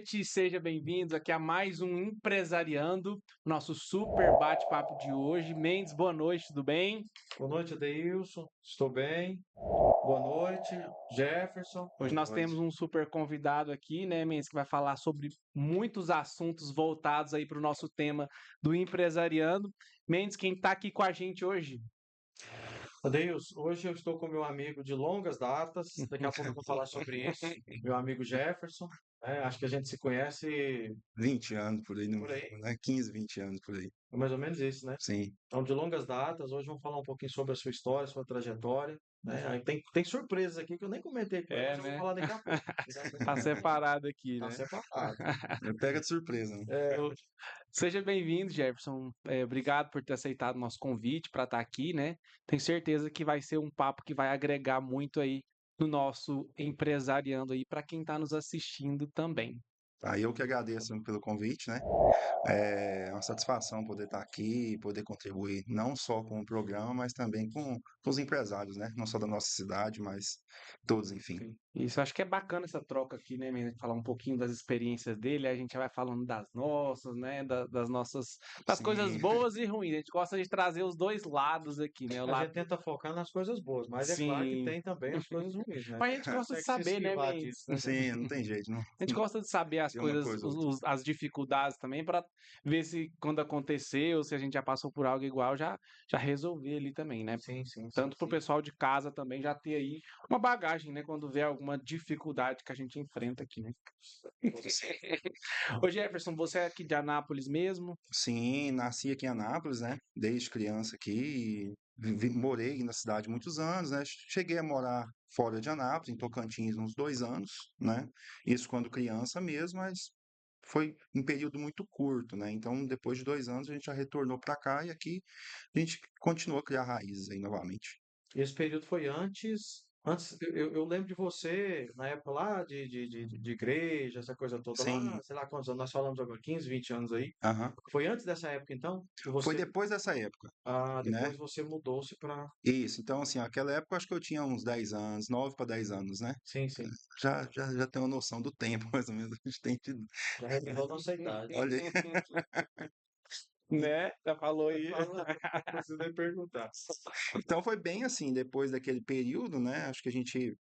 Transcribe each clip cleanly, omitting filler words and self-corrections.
noite, seja bem-vindo aqui a mais um Empresariando, nosso super bate-papo de hoje. Mendes, boa noite, tudo bem? Boa noite, Adeilson. Estou bem. Boa noite, Jefferson. Hoje Boa nós temos noite. um super convidado aqui, né, Mendes, que vai falar sobre muitos assuntos voltados aí para o nosso tema do empresariando. Mendes, quem está aqui com a gente hoje? Adeilson, hoje eu estou com meu amigo de longas datas. Daqui a pouco eu vou falar sobre isso. Meu amigo Jefferson. Acho que a gente se conhece 20 anos por aí, no por aí. mínimo, né? 15, 20 anos por aí. É mais ou menos isso, né? Sim. Então, de longas datas, hoje vamos falar um pouquinho sobre a sua história, sua trajetória. Né? Aí tem surpresas aqui que eu nem comentei com ele, É, mas eu vou né? falar daqui a pouco. Tá separado aqui, Tá né? separado. Pega de surpresa, né? É, Seja bem-vindo, Jefferson. Obrigado por ter aceitado o nosso convite para estar aqui, né? Tenho certeza que vai ser um papo que vai agregar muito aí no nosso empresariando aí para quem está nos assistindo também. Aí eu que agradeço pelo convite, né? É uma satisfação poder estar aqui e poder contribuir não só com o programa, mas também com os empresários, né? Não só da nossa cidade, mas todos, enfim. Sim. Isso, acho que é bacana essa troca aqui, né, menino? Falar um pouquinho das experiências dele, aí a gente já vai falando das nossas, né? Das nossas, das coisas Sim, boas e ruins. A gente gosta de trazer os dois lados aqui, né? O a gente lado, tenta focar nas coisas boas, mas é claro que sim. tem também as coisas ruins, né? Mas a gente gosta de Consegue se saber, né, esquivar disso, Mendes? né? sim, não tem jeito, não. A gente gosta de saber as Tem uma coisas, coisa ou outra. as dificuldades também, para ver se quando aconteceu, se a gente já passou por algo igual, já resolver ali também, né? Sim, sim, sim, Tanto para o sim. pessoal de casa também já ter aí uma bagagem, né? Quando vê alguma dificuldade que a gente enfrenta aqui, né? Ô Jefferson, você é aqui de Anápolis mesmo? Sim, nasci aqui em Anápolis, né? Desde criança aqui e morei na cidade muitos anos, né? Cheguei a morar fora de Anápolis, em Tocantins, uns 2 anos, né? Isso quando criança mesmo, mas foi um período muito curto, né? Então, depois de 2 anos, a gente já retornou para cá e aqui a gente continuou a criar raízes aí novamente. Esse período foi antes eu lembro de você, na época lá de igreja, essa coisa toda lá, Sim, sei lá quantos anos, nós falamos agora, 15, 20 anos aí. aham. Foi antes dessa época, então, que Foi você, depois dessa época, depois né? você mudou-se para... Isso, então, assim, aquela época eu acho que eu tinha uns 10 anos, 9 para 10 anos, né? Sim, sim, Já tenho uma noção do tempo, mais ou menos, a gente tem tido. já revelou nossa idade. Olha aí. Né? Já falou Pode aí. falar, não precisa nem perguntar. Então foi bem assim, depois daquele período, né? Acho que a gente,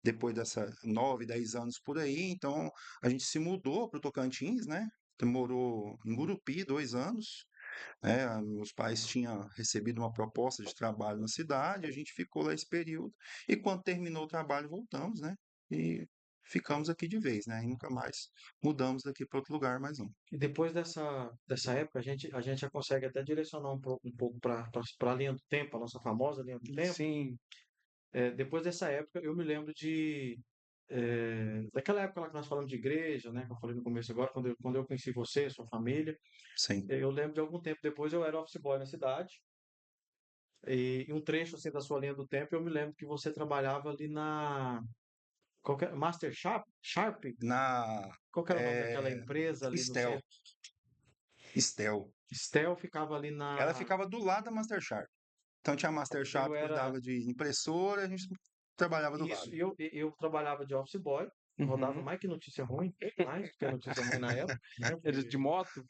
depois dessa 9, 10 anos por aí, então a gente se mudou para o Tocantins, né? Morou em Gurupi 2 anos, né? Meus pais tinham recebido uma proposta de trabalho na cidade, a gente ficou lá esse período, e quando terminou o trabalho, voltamos, né? E ficamos aqui de vez, né? E nunca mais mudamos daqui para outro lugar mais não. E depois dessa época, a gente já consegue até direcionar um pouco para a linha do tempo, a nossa famosa linha do tempo. Sim, Depois dessa época, eu me lembro daquela época lá que nós falamos de igreja, né? Que eu falei no começo agora, quando eu conheci você, sua família. Sim. Eu lembro de algum tempo depois, eu era office boy na cidade. E um trecho assim da sua linha do tempo, eu me lembro que você trabalhava ali na Master Sharp? Na Qual que era o nome daquela empresa ali no Estel, centro? Estel. Stel ficava ali Ela na. ficava do lado da Master Sharp. Então tinha a Master Eu Sharp que era. cuidava de impressora, a gente trabalhava do Isso, lado. eu trabalhava de office boy, rodava uhum. mais que notícia ruim, mais do que notícia ruim na época, né? Era de Porque, moto?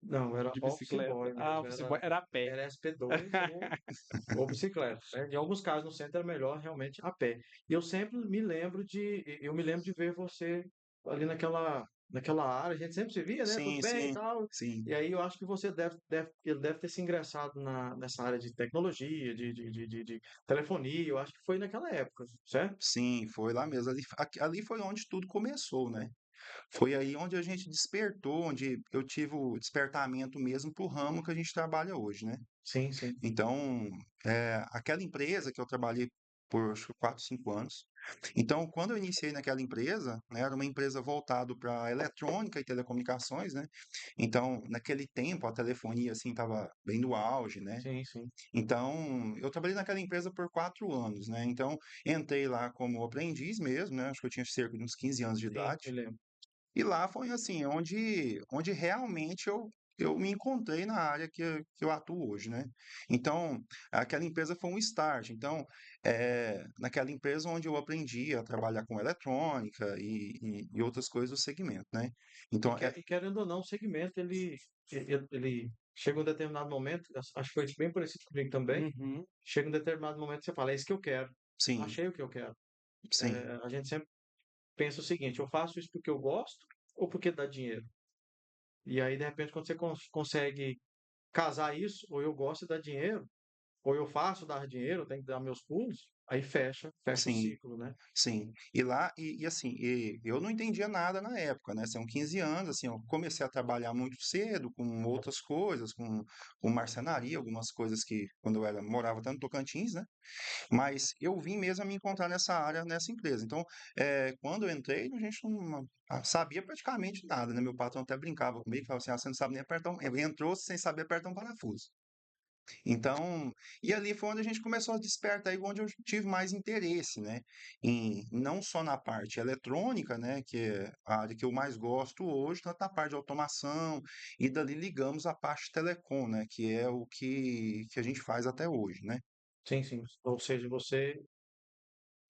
não, era De office bicicleta? boy Ah, mesmo, você era a pé. era SP2 ou bicicleta, né? Em alguns casos no centro era melhor realmente a pé. E eu me lembro de ver você ali naquela área, a gente sempre se via, né? Tudo Sim, bem e sim, tal. sim. E aí eu acho que você ele deve ter se ingressado nessa área de tecnologia, de telefonia, eu acho que foi naquela época, certo? Sim, foi lá mesmo. Ali foi onde tudo começou, né? Foi aí onde a gente despertou, onde eu tive o despertamento mesmo para o ramo que a gente trabalha hoje, né? Sim, sim. Então, aquela empresa que eu trabalhei por acho que 4, 5 anos. Então, quando eu iniciei naquela empresa, né, era uma empresa voltada para eletrônica e telecomunicações, né? Então, naquele tempo, a telefonia assim estava bem no auge, né? Sim, sim. Então, eu trabalhei naquela empresa por 4 anos, né? Então, entrei lá como aprendiz mesmo, né? Acho que eu tinha cerca de uns 15 anos de Sim, me idade. lembro. E lá foi assim, onde realmente eu me encontrei na área que eu atuo hoje, né? Então, aquela empresa foi um start. Então, naquela empresa onde eu aprendi a trabalhar com eletrônica e outras coisas do segmento, né? Então, E querendo ou não, o segmento, ele chega um determinado momento, acho que foi bem parecido comigo também, Uhum. chega um determinado momento que você fala, é isso que eu quero, sim, achei o que eu quero. sim, A gente sempre pensa o seguinte, eu faço isso porque eu gosto ou porque dá dinheiro? E aí, de repente, quando você consegue casar isso, ou eu gosto e dá dinheiro, ou eu faço dar dinheiro, eu tenho que dar meus pulos, aí fecha o sim. ciclo, né? Sim, e lá, assim, eu não entendia nada na época, né? São 15 anos, assim, eu comecei a trabalhar muito cedo com outras coisas, com marcenaria, algumas coisas que, quando eu morava tanto no Tocantins, né? Mas eu vim mesmo a me encontrar nessa área, nessa empresa. Então, quando eu entrei, a gente não sabia praticamente nada, né? Meu patrão até brincava comigo, falava assim, você não sabe nem apertar entrou sem saber apertar um parafuso. Então, e ali foi onde a gente começou a despertar, aí onde eu tive mais interesse, né? Não só na parte eletrônica, né? Que é a área que eu mais gosto hoje, tanto na parte de automação, e dali ligamos a parte de telecom, né? Que é o que a gente faz até hoje, né? Sim, sim. Ou seja, você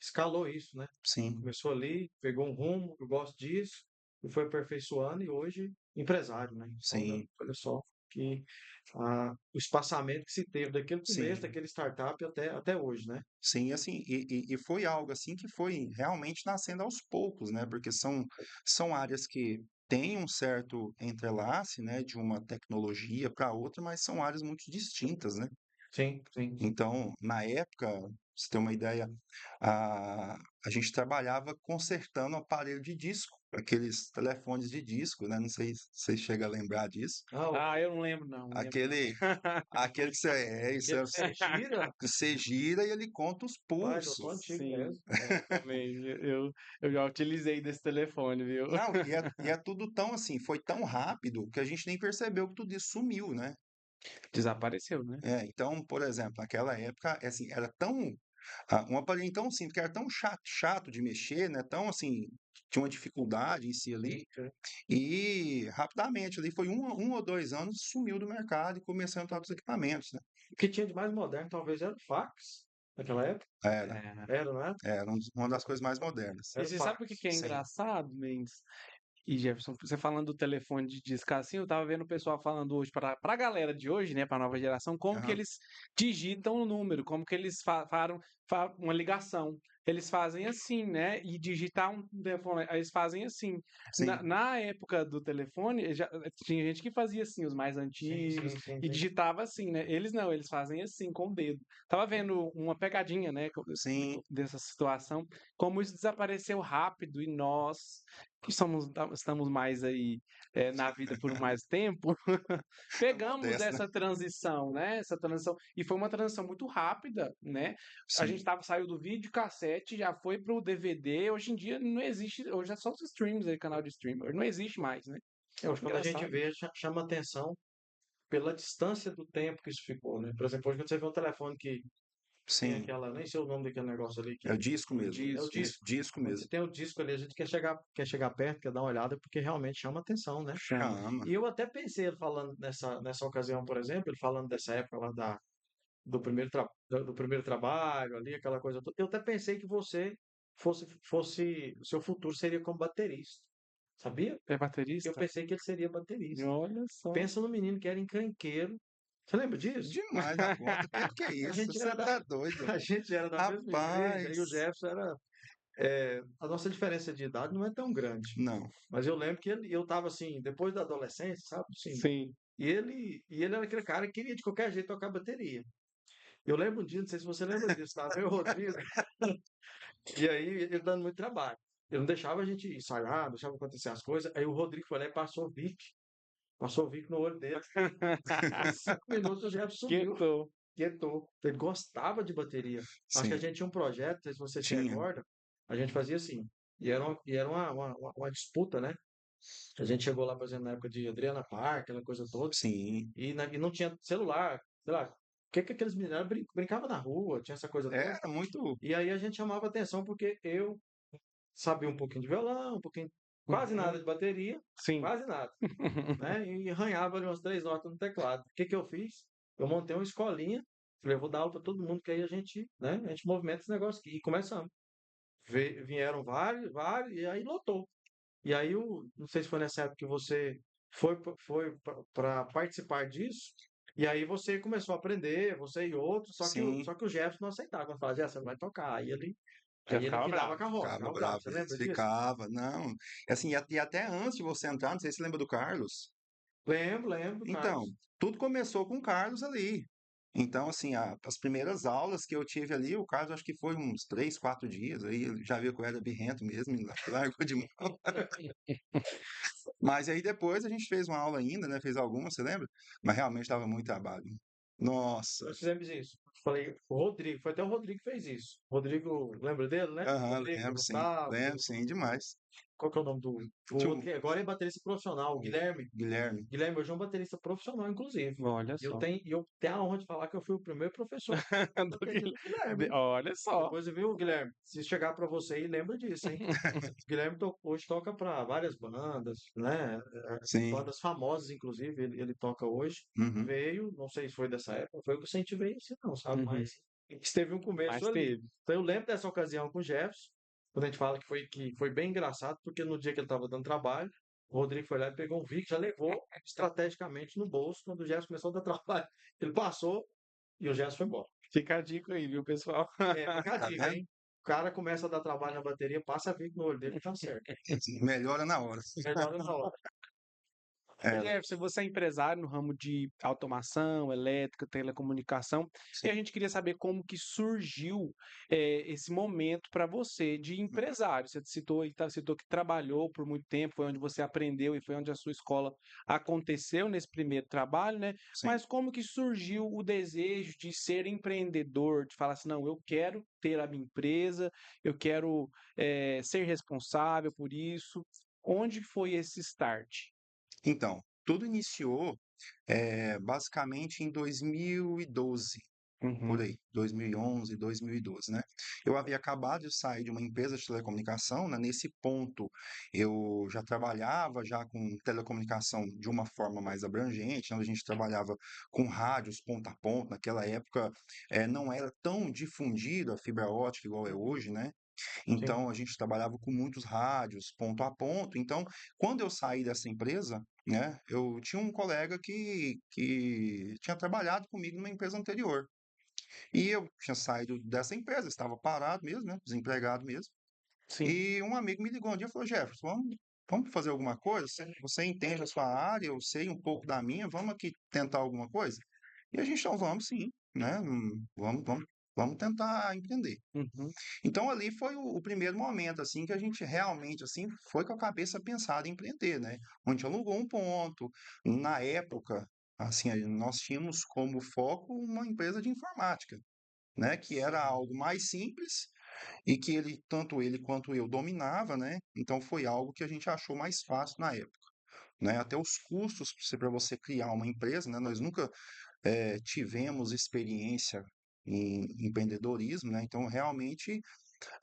escalou isso, né? Sim, Começou ali, pegou um rumo, eu gosto disso, e foi aperfeiçoando, e hoje empresário, né? sim, Olha só que o espaçamento que se teve daquele começo, sim. daquele startup até hoje, né? Sim, assim, e foi algo assim que foi realmente nascendo aos poucos, né? Porque são áreas que têm um certo entrelace, né, de uma tecnologia para outra, mas são áreas muito distintas, né? Sim, sim. Então, na época, pra você ter uma ideia, a, a gente trabalhava consertando aparelho de disco, aqueles telefones de disco, né? Não sei se você chega a lembrar disso. Ah, Ah, eu não lembro, não. Não lembro, não. Aquele, aquele que você, isso, aquele que você gira, você gira e ele conta os mas eu sou pulsos. antigo Sim, mesmo. É. também. Eu já utilizei desse telefone, viu? Não, e é tudo tão assim, foi tão rápido que a gente nem percebeu que tudo isso sumiu, né? Desapareceu, né? Então, por exemplo, naquela época, assim, era tão, um aparelho tão simples, que era tão chato de mexer, né? Tão assim, tinha uma dificuldade em si ali, Sim. e rapidamente, ali foi um ou 2 anos, sumiu do mercado e começou a entrar outros equipamentos, né? O que tinha de mais moderno talvez era o fax, naquela época. Era, É. Era, não é? era uma das coisas mais modernas. E Era o você sabe o que fax. que é Sim. engraçado, Mendes? E Jefferson, você falando do telefone de disco assim, eu tava vendo o pessoal falando hoje pra galera de hoje, né, pra nova geração, como que Aham. eles digitam o número, como que eles uma ligação. Eles fazem assim, né? E digitar um telefone, eles fazem assim. Na, Sim, na época do telefone, tinha gente que fazia assim, os mais Sim, antigos, sim, sim, e sim. digitava assim, né? Eles não, eles fazem assim, com o dedo. Tava vendo uma pegadinha, né, sim, dessa situação, como isso desapareceu rápido e nós que estamos mais aí na vida por mais tempo, estamos pegamos dessa, né? essa transição, né? Essa transição, e foi uma transição muito rápida, né? A gente Sim. saiu do videocassete, já foi pro DVD, hoje em dia não existe, hoje é só os streams aí, canal de streamer, não existe mais, né? Eu acho que quando a gente Engraçado. vê, chama atenção pela distância do tempo que isso ficou, né? Por exemplo, hoje quando você vê um telefone que tem Sim, aquela, nem sei o nome daquele negócio ali, é o que disco O mesmo. é o disco Isso, disco. disco Quando você mesmo. tem o disco ali, a gente quer chegar perto, quer dar uma olhada, porque realmente chama atenção, né? chama. Chama. E eu até pensei, ele falando nessa ocasião, por exemplo, ele falando dessa época lá do primeiro trabalho ali, aquela coisa toda, eu até pensei que você o seu futuro seria como baterista, sabia? É Eu baterista? pensei que ele seria baterista. Olha só. Pensa no menino que era encrenqueiro. Você lembra disso? Demais da conta. Que é A isso? gente Você era da, tá doido? a gente era da mesma igreja, e o Rapaz. Jefferson era. A nossa diferença de idade não é tão grande. Não. Mas eu lembro que eu tava assim, depois da adolescência, sabe? Assim, Sim. e ele era aquele cara que queria de qualquer jeito tocar bateria. Eu lembro um dia, não sei se você lembra disso, tava eu e o Rodrigo, e aí ele dando muito trabalho. Ele não deixava a gente ensaiar, não deixava acontecer as coisas. Aí o Rodrigo foi lá e passou o Vic no olho dele. Em 5 minutos o Jeff sumiu, Quietou. quietou. Ele gostava de bateria. Acho que a Sim. gente tinha um projeto, não sei se você se Tinha. recorda, a gente fazia assim. E era uma disputa, né? A gente chegou lá, por exemplo, na época de Adriana Park, aquela coisa toda, Sim. e não tinha celular, sei lá. O que aqueles meninos brincavam na rua, tinha essa coisa toda. Era muito. E aí a gente chamava atenção porque eu sabia um pouquinho de violão, um pouquinho quase Uhum. nada de bateria, Sim. quase nada, né? E arranhava ali umas 3 notas no teclado. O que que eu fiz? Eu montei uma escolinha, falei, eu vou dar aula para todo mundo, que aí a gente, né, a gente movimenta esse negócio aqui. E começamos. Vieram vários, e aí lotou. E aí, não sei se foi nessa época que você foi para participar disso, e aí você começou a aprender, você e outros, Sim, só que o Jefferson não aceitava. Quando falava, Jefferson, não vai tocar. Já Aí ele ficava virava a bravo. carroça, ficava ficava bravo. bravo, Você lembra disso? ficava, não. Assim, e até antes de você entrar, não sei se você lembra do Carlos. Lembro, Então, Carlos. tudo começou com o Carlos ali. Então, assim, as primeiras aulas que eu tive ali, o Carlos acho que foi uns 3, 4 dias, aí ele já viu que eu era birrento mesmo, e largou de mão. Mas aí depois a gente fez uma aula ainda, né? Fez algumas, você lembra? Mas realmente dava muito trabalho. Nossa. Nós fizemos isso. Falei, o Rodrigo, foi até o Rodrigo que fez isso. Rodrigo, lembra dele, né? Aham, Rodrigo, do lembro sim. Gustavo, Lembro sim, demais. qual que é o nome do o Tio outro que agora é baterista profissional, o Guilherme. Guilherme. Guilherme hoje é um baterista profissional, inclusive. Olha E eu só. tenho, e eu tenho a honra de falar que eu fui o primeiro professor de Do bateria Guil- do Guilherme, hein? Olha só. Depois, viu, Guilherme? Se chegar para você aí, lembra disso, hein? O Guilherme hoje toca para várias bandas, né? Sim. Bandas famosas, inclusive, ele toca hoje. Uhum. Veio, não sei se foi dessa época, foi o que eu incentivei assim, não, sabe? Uhum. Mas esteve um começo Mas ali. teve. Então eu lembro dessa ocasião com o Jefferson, quando a gente fala que foi bem engraçado, porque no dia que ele estava dando trabalho, o Rodrigo foi lá e pegou um Vic, já levou estrategicamente no bolso. Quando o Jefferson começou a dar trabalho, ele passou e o Jefferson foi embora. Fica a dica aí, viu, pessoal? Fica a Tá dica, vendo? hein? O cara começa a dar trabalho na bateria, passa Vic no olho dele e tá certo. Melhora na hora. Melhora na hora. Ô, É, Jefferson, você é empresário no ramo de automação, elétrica, telecomunicação, e sim. a gente queria saber como que surgiu esse momento para você de empresário. Você citou, citou que trabalhou por muito tempo, foi onde você aprendeu e foi onde a sua escola aconteceu nesse primeiro trabalho, né? Sim. Mas como que surgiu o desejo de ser empreendedor, de falar assim, não, eu quero ter a minha empresa, eu quero ser responsável por isso. Onde foi esse start? Então, tudo iniciou basicamente em 2012, por Uhum. aí, 2011, 2012, né? Eu havia acabado de sair de uma empresa de telecomunicação, né? Nesse ponto, eu já trabalhava já com telecomunicação de uma forma mais abrangente, né? A gente trabalhava com rádios ponta a ponta. Naquela época, não era tão difundida a fibra ótica igual é hoje, né? Sim. Então, a gente trabalhava com muitos rádios, ponto a ponto. Então, quando eu saí dessa empresa, né, eu tinha um colega que tinha trabalhado comigo numa empresa anterior. E eu tinha saído dessa empresa, estava parado mesmo, né, desempregado mesmo. Sim. E um amigo me ligou um dia e falou: Jefferson, vamos fazer alguma coisa? Você entende a sua área, eu sei um pouco da minha, vamos aqui tentar alguma coisa? E a gente, então, vamos sim, né? Vamos tentar empreender. Uhum. Então ali foi o primeiro momento, assim, que a gente realmente, assim, foi com a cabeça pensada em empreender, né? Onde a gente alugou um ponto. Na época, assim, nós tínhamos como foco uma empresa de informática, né? Que era Sim. algo mais simples e que tanto ele quanto eu dominava, né? Então foi algo que a gente achou mais fácil na época, né? Até os custos para você criar uma empresa, né? Nós nunca tivemos experiência em empreendedorismo, né? Então realmente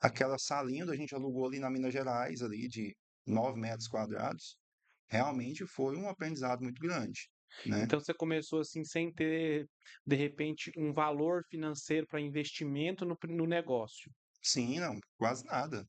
aquela salinha que a gente alugou ali na Minas Gerais, ali de 9 metros quadrados, realmente foi um aprendizado muito grande, né? Então você começou assim sem ter, de repente, um valor financeiro para investimento no negócio. Sim, não, quase nada,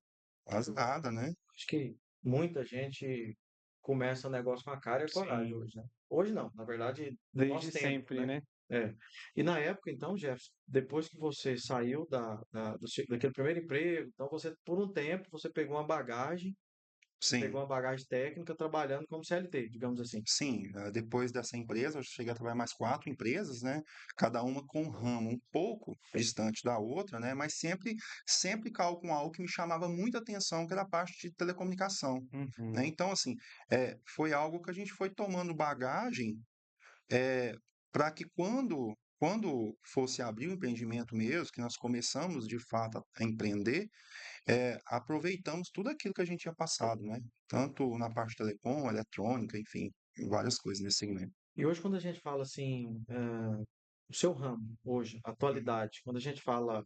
né? Acho que muita gente começa o negócio com a cara e a coragem Sim, hoje, né? Hoje não, na verdade, no desde nosso tempo, sempre, né? né? É. E na época, então, Jefferson, depois que você saiu daquele primeiro emprego, então você, por um tempo, você Sim, pegou uma bagagem técnica trabalhando como CLT, digamos assim. sim. Depois dessa empresa, eu cheguei a trabalhar mais 4 empresas, né? Cada uma com um ramo um pouco distante da outra, né? Mas sempre com algo que me chamava muita atenção, que era a parte de telecomunicação, né? Uhum. Então, assim, foi algo que a gente foi tomando bagagem para que quando fosse abrir o empreendimento mesmo, que nós começamos de fato a empreender, aproveitamos tudo aquilo que a gente tinha passado, né? Tanto na parte de telecom, eletrônica, enfim, várias coisas nesse segmento. E hoje, quando a gente fala assim, o seu ramo, hoje, atualidade, quando a gente fala,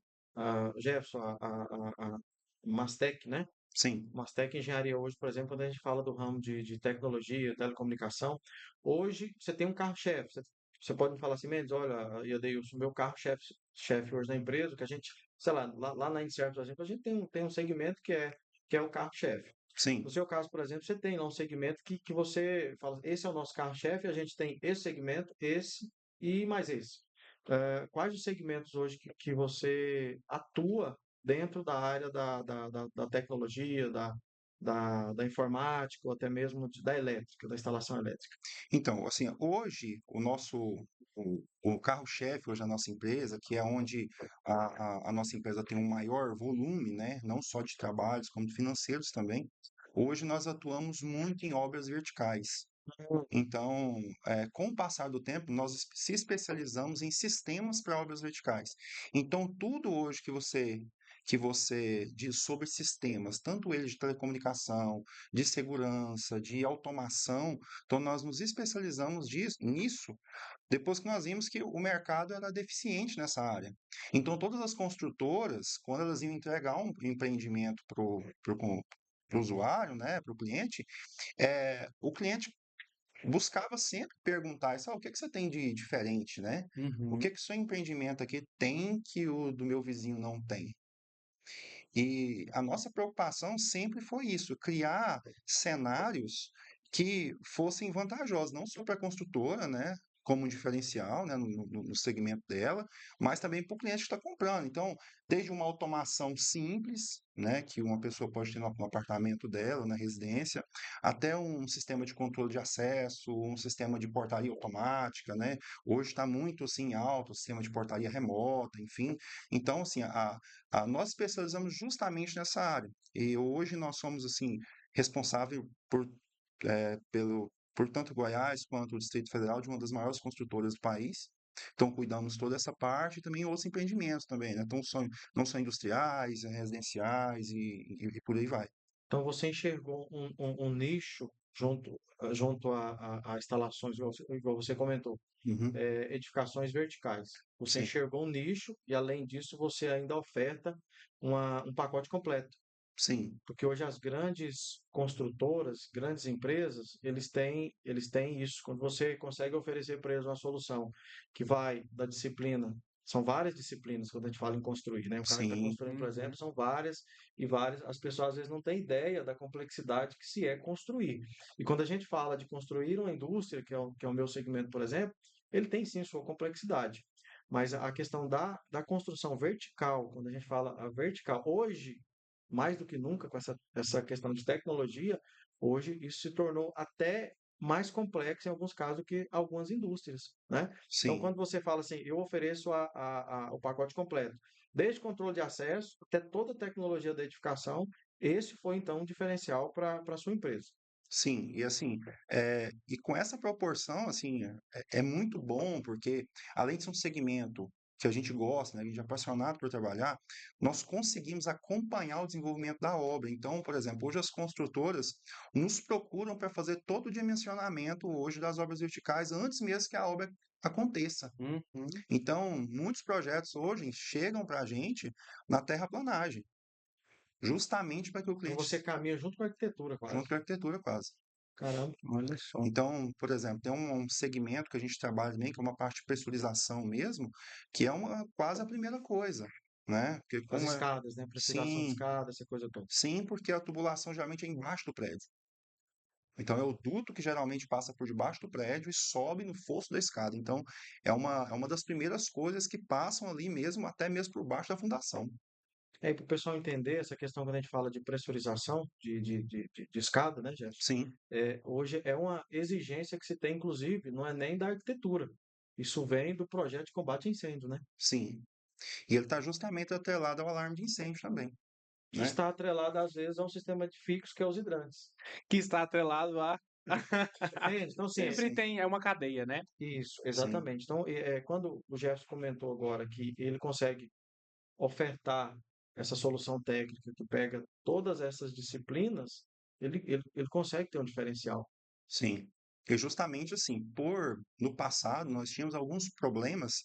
Jefferson, a Mastec, né? Sim, Mastec Engenharia hoje, por exemplo, quando a gente fala do ramo de tecnologia, telecomunicação, hoje você tem um carro-chefe. Você pode me falar assim, Mendes, olha, Iadeilson, o meu carro-chefe hoje na empresa, que a gente, sei lá na Incerto, por exemplo, a gente tem um segmento que é o carro-chefe. No sim. seu caso, por exemplo, você tem lá um segmento que você fala, esse é o nosso carro-chefe, a gente tem esse segmento, esse e mais esse. Quais os segmentos hoje que você atua dentro da área da tecnologia, da informática, ou até mesmo da elétrica, da instalação elétrica? Então, assim, hoje o carro-chefe hoje da nossa empresa, que é onde a nossa empresa tem um maior volume, né, não só de trabalhos, como de financeiros também, hoje nós atuamos muito em obras verticais. Então, com o passar do tempo, nós se especializamos em sistemas para obras verticais. Então, tudo hoje que você diz sobre sistemas, tanto eles de telecomunicação, de segurança, de automação, então nós nos especializamos nisso depois que nós vimos que o mercado era deficiente nessa área. Então, todas as construtoras, quando elas iam entregar um empreendimento para o usuário, né, para o cliente buscava sempre perguntar isso: "Ah, o que que você tem de diferente, né? O Uhum. que que o seu empreendimento aqui tem que o do meu vizinho não tem?". E a nossa preocupação sempre foi isso, criar cenários que fossem vantajosos, não só para a construtora, né, como um diferencial, né, no segmento dela, mas também para o cliente que está comprando. Então, desde uma automação simples, né, que uma pessoa pode ter no apartamento dela, na residência, até um sistema de controle de acesso, um sistema de portaria automática, né? Hoje está muito assim alto o sistema de portaria remota, enfim. Então, assim, nós especializamos justamente nessa área. E hoje nós somos assim responsável por tanto Goiás quanto o Distrito Federal de uma das maiores construtoras do país. Então cuidamos toda essa parte e também outros empreendimentos também, né? Então não são industriais, residenciais e por aí vai. Então, você enxergou um nicho junto a instalações, igual você comentou, Uhum. edificações verticais. Você Sim, enxergou um nicho e, além disso, você ainda oferta um pacote completo. sim, Porque hoje as grandes construtoras, grandes empresas, eles têm isso. Quando você consegue oferecer para eles uma solução que vai da disciplina, são várias disciplinas quando a gente fala em construir, né? O cara que está sim, construindo, por exemplo, Uhum. são várias e várias. As pessoas às vezes não têm ideia da complexidade que se é construir. E quando a gente fala de construir uma indústria, que é o meu segmento, por exemplo, ele tem sim sua complexidade. Mas a questão da construção vertical, quando a gente fala a vertical, hoje mais do que nunca com essa questão de tecnologia, hoje isso se tornou até mais complexo em alguns casos do que algumas indústrias, né? Então, sim. quando você fala assim, eu ofereço o pacote completo, desde controle de acesso até toda a tecnologia da edificação, esse foi então um diferencial para a sua empresa. Sim, e assim, e com essa proporção, assim, é muito bom, porque além de ser um segmento que a gente gosta, né, a gente é apaixonado por trabalhar, nós conseguimos acompanhar o desenvolvimento da obra. Então, por exemplo, hoje as construtoras nos procuram para fazer todo o dimensionamento hoje das obras verticais antes mesmo que a obra aconteça. Uhum. Então, muitos projetos hoje chegam para a gente na terraplanagem, justamente para que o Então cliente, você caminha junto com a arquitetura junto quase. com a arquitetura quase. Caramba. Olha só. Então, por exemplo, tem um segmento que a gente trabalha também, que é uma parte de pressurização mesmo, que é quase a primeira coisa, né? Porque As como é, escadas, né? Precisação de sim, escadas, essa coisa toda. sim, porque a tubulação geralmente é embaixo do prédio. Então é o duto que geralmente passa por debaixo do prédio e sobe no fosso da escada. Então é uma das primeiras coisas que passam ali mesmo, até mesmo por baixo da fundação. É, para o pessoal entender essa questão quando a gente fala de pressurização de escada, né, Jefferson? Sim, Hoje é uma exigência que se tem, inclusive, não é nem da arquitetura. Isso vem do projeto de combate a incêndio, né? sim. E ele está justamente atrelado ao alarme de incêndio também, Que né? está atrelado, às vezes, a um sistema de fixo que é os hidrantes. Que está atrelado a Entende? Então, assim, sempre Sim, tem, é uma cadeia, né? isso, sim, exatamente. Então, quando o Jefferson comentou agora que ele consegue ofertar essa solução técnica que pega todas essas disciplinas, ele consegue ter um diferencial. sim. E justamente assim, no passado, nós tínhamos alguns problemas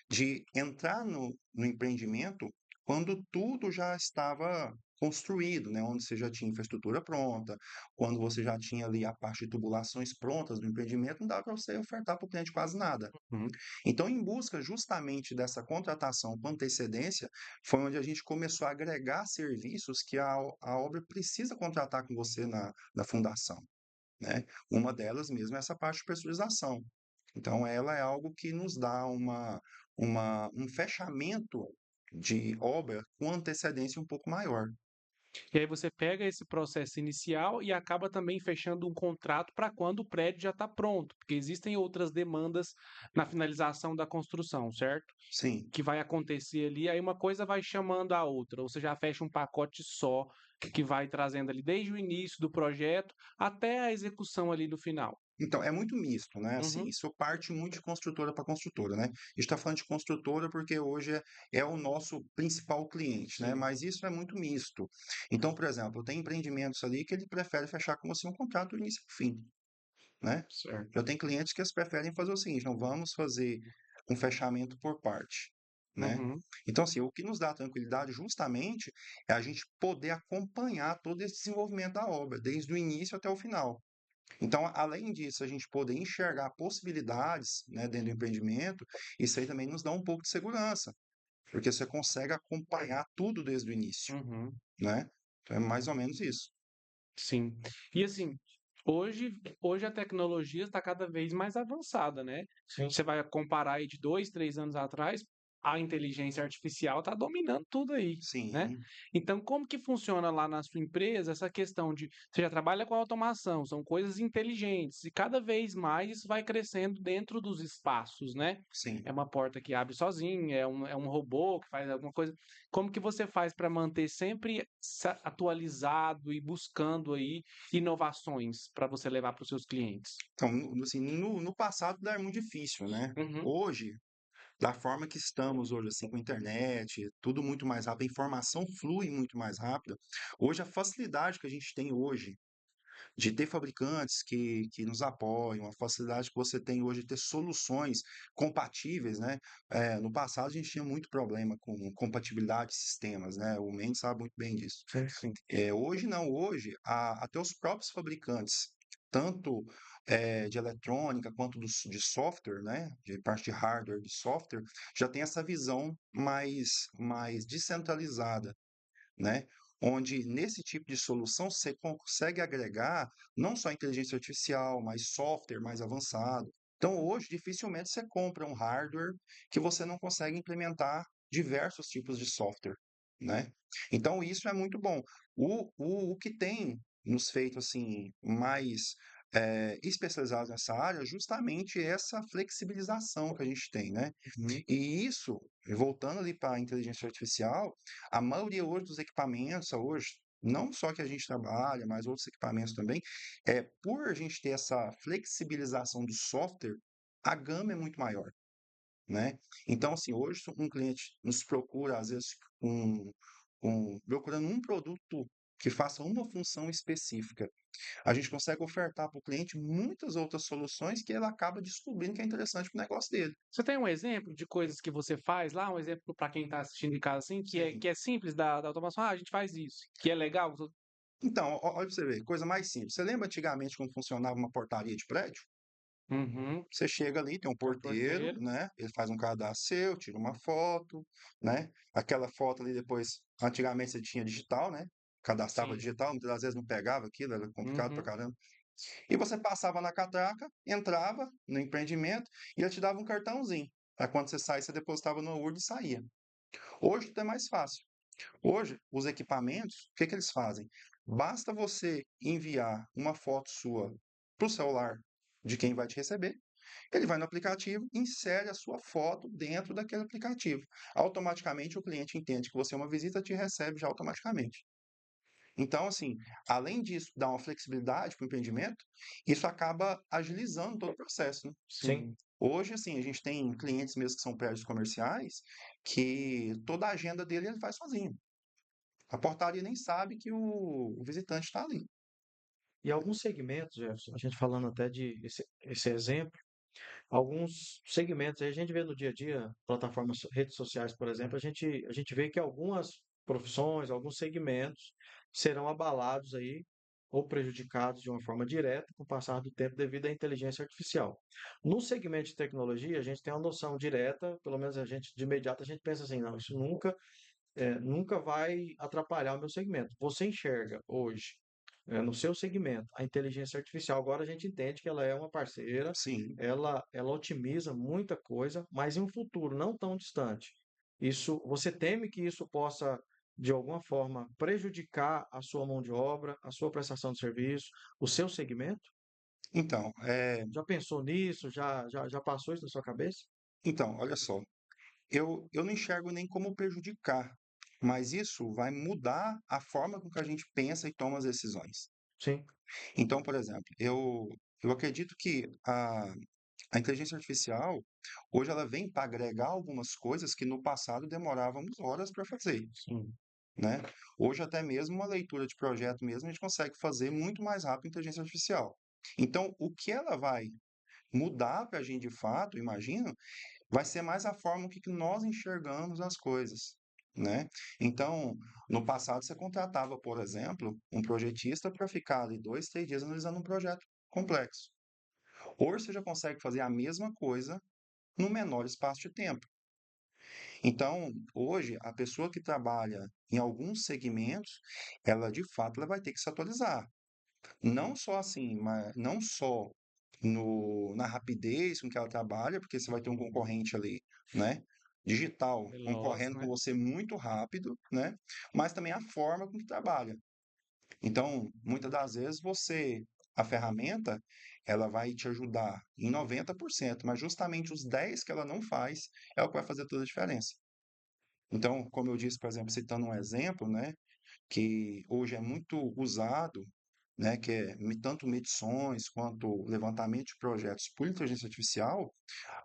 de entrar no empreendimento quando tudo já estava construído, né, onde você já tinha infraestrutura pronta, quando você já tinha ali a parte de tubulações prontas do empreendimento, não dava para você ofertar para o cliente quase nada. Uhum. Então, em busca justamente dessa contratação com antecedência, foi onde a gente começou a agregar serviços que a obra precisa contratar com você na fundação, né? Uma delas mesmo é essa parte de pressurização. Então, ela é algo que nos dá um fechamento de obra com antecedência um pouco maior. E aí você pega esse processo inicial e acaba também fechando um contrato para quando o prédio já está pronto, porque existem outras demandas na finalização da construção, certo? Sim. Que vai acontecer ali, aí uma coisa vai chamando a outra, ou você já fecha um pacote só, que vai trazendo ali desde o início do projeto até a execução ali no final. Então, é muito misto, né? Assim, Uhum, isso parte muito de construtora para construtora, né? A gente está falando de construtora porque hoje é o nosso principal cliente, né? Sim. Mas isso é muito misto. Então, por exemplo, tem empreendimentos ali que ele prefere fechar com você um contrato do início ao fim, né? certo. Eu tenho clientes que eles preferem fazer o seguinte, não vamos fazer um fechamento por parte, né? Uhum, Então, assim, o que nos dá tranquilidade justamente é a gente poder acompanhar todo esse desenvolvimento da obra, desde o início até o final. Então, além disso, a gente poder enxergar possibilidades, né, dentro do empreendimento, isso aí também nos dá um pouco de segurança, porque você consegue acompanhar tudo desde o início, uhum. né? Então, é mais ou menos isso. Sim. E assim, hoje a tecnologia está cada vez mais avançada, né? Sim. Você vai comparar aí de 2, 3 anos atrás, a inteligência artificial está dominando tudo aí, né? Sim, Então, como que funciona lá na sua empresa essa questão de você já trabalha com automação, são coisas inteligentes, e cada vez mais isso vai crescendo dentro dos espaços, né? sim. É uma porta que abre sozinha, é um robô que faz alguma coisa. Como que você faz para manter sempre atualizado e buscando aí inovações para você levar para os seus clientes? Então, assim, no passado era muito difícil, né? Uhum, Hoje, da forma que estamos hoje, assim, com a internet, tudo muito mais rápido, a informação flui muito mais rápido. Hoje, a facilidade que a gente tem hoje de ter fabricantes que nos apoiam, a facilidade que você tem hoje de ter soluções compatíveis, né? No passado a gente tinha muito problema com compatibilidade de sistemas, né? O Mendes sabe muito bem disso. sim, sim. Hoje não, hoje até os próprios fabricantes, tanto de eletrônica quanto de software, né? De parte de hardware, de software, já tem essa visão mais descentralizada, né? Onde nesse tipo de solução você consegue agregar não só inteligência artificial, mas software mais avançado. Então, hoje, dificilmente você compra um hardware que você não consegue implementar diversos tipos de software, né? Então, isso é muito bom. O que tem nos feito assim mais especializados nessa área é justamente essa flexibilização que a gente tem, né? Uhum. E isso, voltando ali para a inteligência artificial, a maioria hoje dos equipamentos, hoje, não só que a gente trabalha, mas outros equipamentos também, por a gente ter essa flexibilização do software, a gama é muito maior, né? Então, assim, hoje um cliente nos procura, às vezes, procurando um produto que faça uma função específica. A gente consegue ofertar para o cliente muitas outras soluções que ele acaba descobrindo que é interessante para o negócio dele. Você tem um exemplo de coisas que você faz lá, um exemplo para quem está assistindo em casa assim, que é, Sim. que é simples da automação? Ah, a gente faz isso, que é legal. Então, olha para você ver, coisa mais simples. Você lembra antigamente como funcionava uma portaria de prédio? Uhum, Você chega ali, tem um tem um porteiro, porteiro. né? Ele faz um cadastro seu, tira uma foto, né? Aquela foto ali depois, antigamente você tinha digital, né? Cadastrava Sim. digital, muitas das vezes não pegava aquilo, era complicado pra Uhum, caramba. E você passava na catraca, entrava no empreendimento e ele te dava um cartãozinho. Para quando você saísse, você depositava no URD e saía. Hoje tudo é mais fácil. Hoje, os equipamentos, o que que eles fazem? Basta você enviar uma foto sua para o celular de quem vai te receber, ele vai no aplicativo, insere a sua foto dentro daquele aplicativo. Automaticamente o cliente entende que você é uma visita, te recebe já automaticamente. Então, assim, além disso, dar uma flexibilidade para o empreendimento, isso acaba agilizando todo o processo, né? Sim. sim. Hoje, assim, a gente tem clientes mesmo que são prédios comerciais que toda a agenda dele ele faz sozinho. A portaria nem sabe que o visitante está ali. E alguns segmentos, Jefferson, a gente falando até de esse exemplo, alguns segmentos aí a gente vê no dia a dia, plataformas, redes sociais, por exemplo, a gente vê que algumas profissões, alguns segmentos serão abalados aí ou prejudicados de uma forma direta com o passar do tempo devido à inteligência artificial. No segmento de tecnologia, a gente tem uma noção direta, pelo menos a gente de imediato a gente pensa assim, não, isso nunca vai atrapalhar o meu segmento. Você enxerga hoje, no seu segmento, a inteligência artificial, agora a gente entende que ela é uma parceira, Sim. ela otimiza muita coisa, mas em um futuro não tão distante, você teme que isso possa, de alguma forma, prejudicar a sua mão de obra, a sua prestação de serviço, o seu segmento? Então, Já pensou nisso? Já passou isso na sua cabeça? olha só, eu não enxergo nem como prejudicar, mas isso vai mudar a forma com que a gente pensa e toma as decisões. Sim, Então, por exemplo, eu acredito que a inteligência artificial, hoje ela vem para agregar algumas coisas que no passado demorávamos horas para fazer, sim. né? Hoje até mesmo uma leitura de projeto mesmo a gente consegue fazer muito mais rápido com a inteligência artificial. Então, o que ela vai mudar para a gente de fato, imagino, vai ser mais a forma que nós enxergamos as coisas, né? Então, no passado você contratava, por exemplo, um projetista para ficar ali 2, 3 dias analisando um projeto complexo. Hoje você já consegue fazer a mesma coisa no menor espaço de tempo. Então, hoje, a pessoa que trabalha em alguns segmentos, ela de fato ela vai ter que se atualizar. Não só assim, mas não só na rapidez com que ela trabalha, porque você vai ter um concorrente ali, né? Digital, Veloz, concorrendo com né? você muito rápido, né? Mas também a forma com que trabalha. Então, muitas das vezes a ferramenta, ela vai te ajudar em 90%, mas justamente os 10 que ela não faz é o que vai fazer toda a diferença. Então, como eu disse, por exemplo, citando um exemplo, né, que hoje é muito usado, né, que é tanto medições quanto levantamento de projetos por inteligência artificial,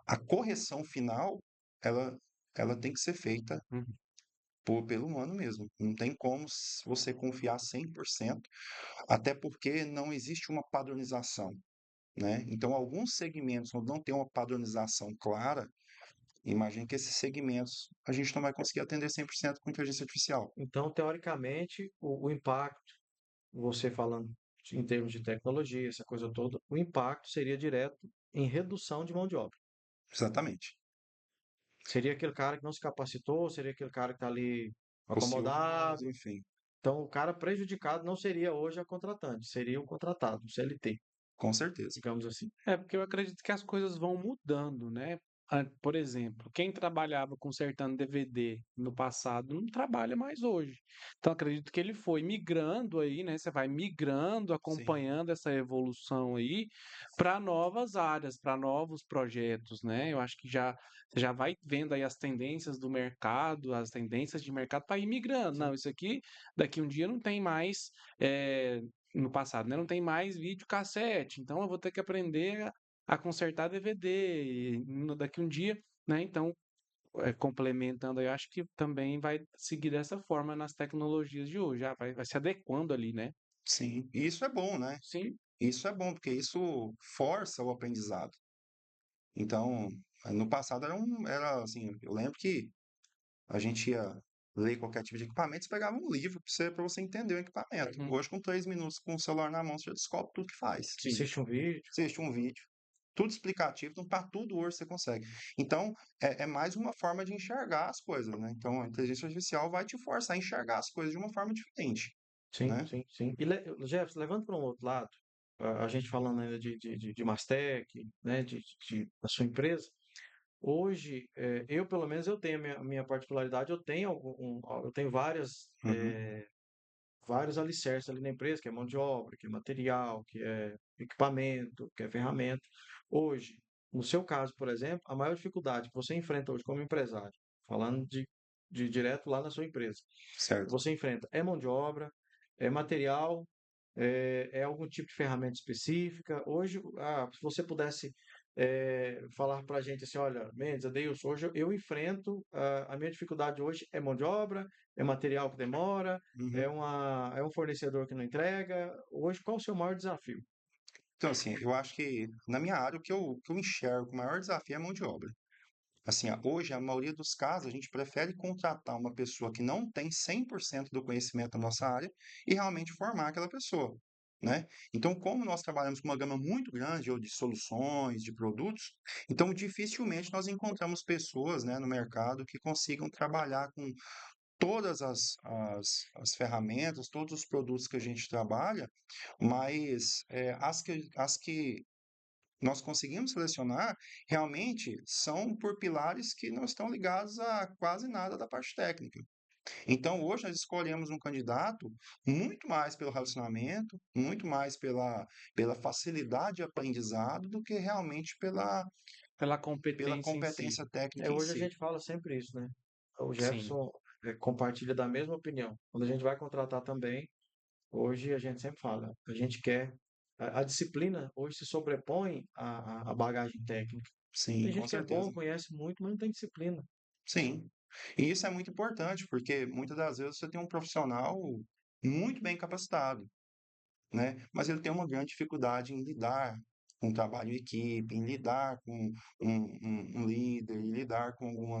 a correção final, ela, ela tem que ser feita Uhum. pelo humano mesmo. Não tem como você confiar 100%, até porque não existe uma padronização, né? Então, alguns segmentos onde não tem uma padronização clara, imagine que esses segmentos a gente não vai conseguir atender 100% com inteligência artificial. Então, teoricamente, o impacto, você falando em termos de tecnologia, essa coisa toda, o impacto seria direto em redução de mão de obra. Exatamente. Seria aquele cara que não se capacitou, seria aquele cara que está ali Ocioso, acomodado. enfim, Então, o cara prejudicado não seria hoje a contratante, seria o contratado, o CLT, com certeza. digamos assim. É, porque eu acredito que as coisas vão mudando, né? Por exemplo, quem trabalhava consertando DVD no passado não trabalha mais hoje. Então, acredito que ele foi migrando aí, né? Você vai migrando, Sim, acompanhando essa evolução aí para novas áreas, para novos projetos, né? Eu acho que você já vai vendo aí as tendências do mercado, as tendências de mercado para ir migrando. Sim. Não, isso aqui daqui um dia não tem mais. No passado, né? Não tem mais videocassete, então eu vou ter que aprender a consertar DVD daqui um dia, né? Então, complementando, eu acho que também vai seguir dessa forma nas tecnologias de hoje, já vai se adequando ali, né? sim. E isso é bom, né? Sim. Isso é bom, porque isso força o aprendizado. Então, no passado era assim, eu lembro que a gente ia ler qualquer tipo de equipamento, você pegava um livro para você entender o equipamento. Uhum. Hoje, com 3 minutos com o celular na mão, você já descobre tudo que faz. Sim. Assiste um vídeo. Assiste um vídeo, tudo explicativo, então para tudo hoje você consegue. Então, é mais uma forma de enxergar as coisas, né? Então, a inteligência artificial vai te forçar a enxergar as coisas de uma forma diferente, Sim, né? sim, sim. E, Jefferson, levando para um outro lado, a gente falando ainda de Mastec, né, da sua empresa, hoje, eu pelo menos eu tenho a minha particularidade, eu tenho Uhum, vários alicerces ali na empresa, que é mão de obra, que é material, que é equipamento, que é ferramenta. Hoje, no seu caso, por exemplo, a maior dificuldade que você enfrenta hoje como empresário, falando de direto lá na sua empresa, certo. você enfrenta é mão de obra, é material, é algum tipo de ferramenta específica. Hoje, se você pudesse falar para a gente assim, olha, Mendes, Adeilson, hoje eu enfrento, a minha dificuldade hoje é mão de obra, é material que demora, Uhum. é um fornecedor que não entrega. Hoje, qual o seu maior desafio? Então, assim, eu acho que na minha área o que eu enxergo, o maior desafio é a mão de obra. Assim, hoje, a maioria dos casos, a gente prefere contratar uma pessoa que não tem 100% do conhecimento da nossa área e realmente formar aquela pessoa, né? Então, como nós trabalhamos com uma gama muito grande ou de soluções, de produtos, então dificilmente nós encontramos pessoas, né, no mercado que consigam trabalhar com todas as ferramentas, todos os produtos que a gente trabalha, mas as que nós conseguimos selecionar, realmente são por pilares que não estão ligados a quase nada da parte técnica. Então, hoje nós escolhemos um candidato muito mais pelo relacionamento, muito mais pela facilidade de aprendizado do que realmente Pela pela competência em si. competência técnica em Hoje a si. gente fala sempre isso, né? O Sim. Jefferson compartilha da mesma opinião. Quando a gente vai contratar também, hoje a gente sempre fala, a gente quer. A disciplina hoje se sobrepõe à bagagem técnica. Tem Sim, com gente que é bom, certeza. conhece muito, mas não tem disciplina. Sim. E isso é muito importante, porque muitas das vezes você tem um profissional muito bem capacitado, né? Mas ele tem uma grande dificuldade em lidar com o trabalho em equipe, em lidar com um líder, em lidar com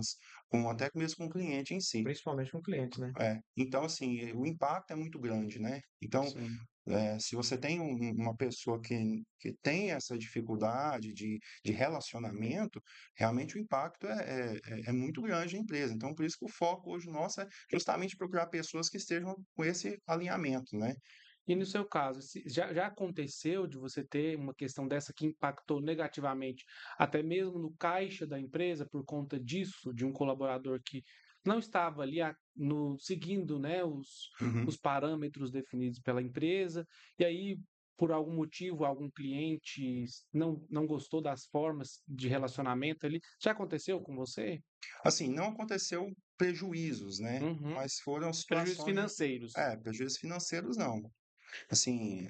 até mesmo com o cliente em si. Principalmente com clientes, né? Então, assim, o impacto é muito grande, né? Então, Sim. se você tem uma pessoa que tem essa dificuldade de relacionamento, realmente o impacto é muito grande na empresa. Então, por isso que o foco hoje nosso é justamente procurar pessoas que estejam com esse alinhamento, né? E no seu caso, já aconteceu de você ter uma questão dessa que impactou negativamente, até mesmo no caixa da empresa, por conta disso, de um colaborador que não estava ali seguindo, né, os Uhum. parâmetros definidos pela empresa, e aí, por algum motivo, algum cliente não gostou das formas de relacionamento ali? Já aconteceu com você? Assim, não aconteceu prejuízos, né? Uhum. Mas foram Prejuízos situações, financeiros. prejuízos financeiros não. Assim,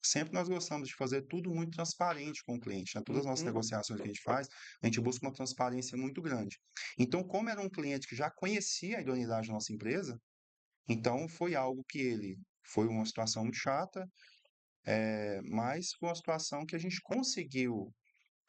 sempre nós gostamos de fazer tudo muito transparente com o cliente, né? Todas as nossas Uhum. negociações que a gente faz, a gente busca uma transparência muito grande. Então, como era um cliente que já conhecia a idoneidade da nossa empresa, então foi algo que ele foi uma situação muito chata, mas foi uma situação que a gente conseguiu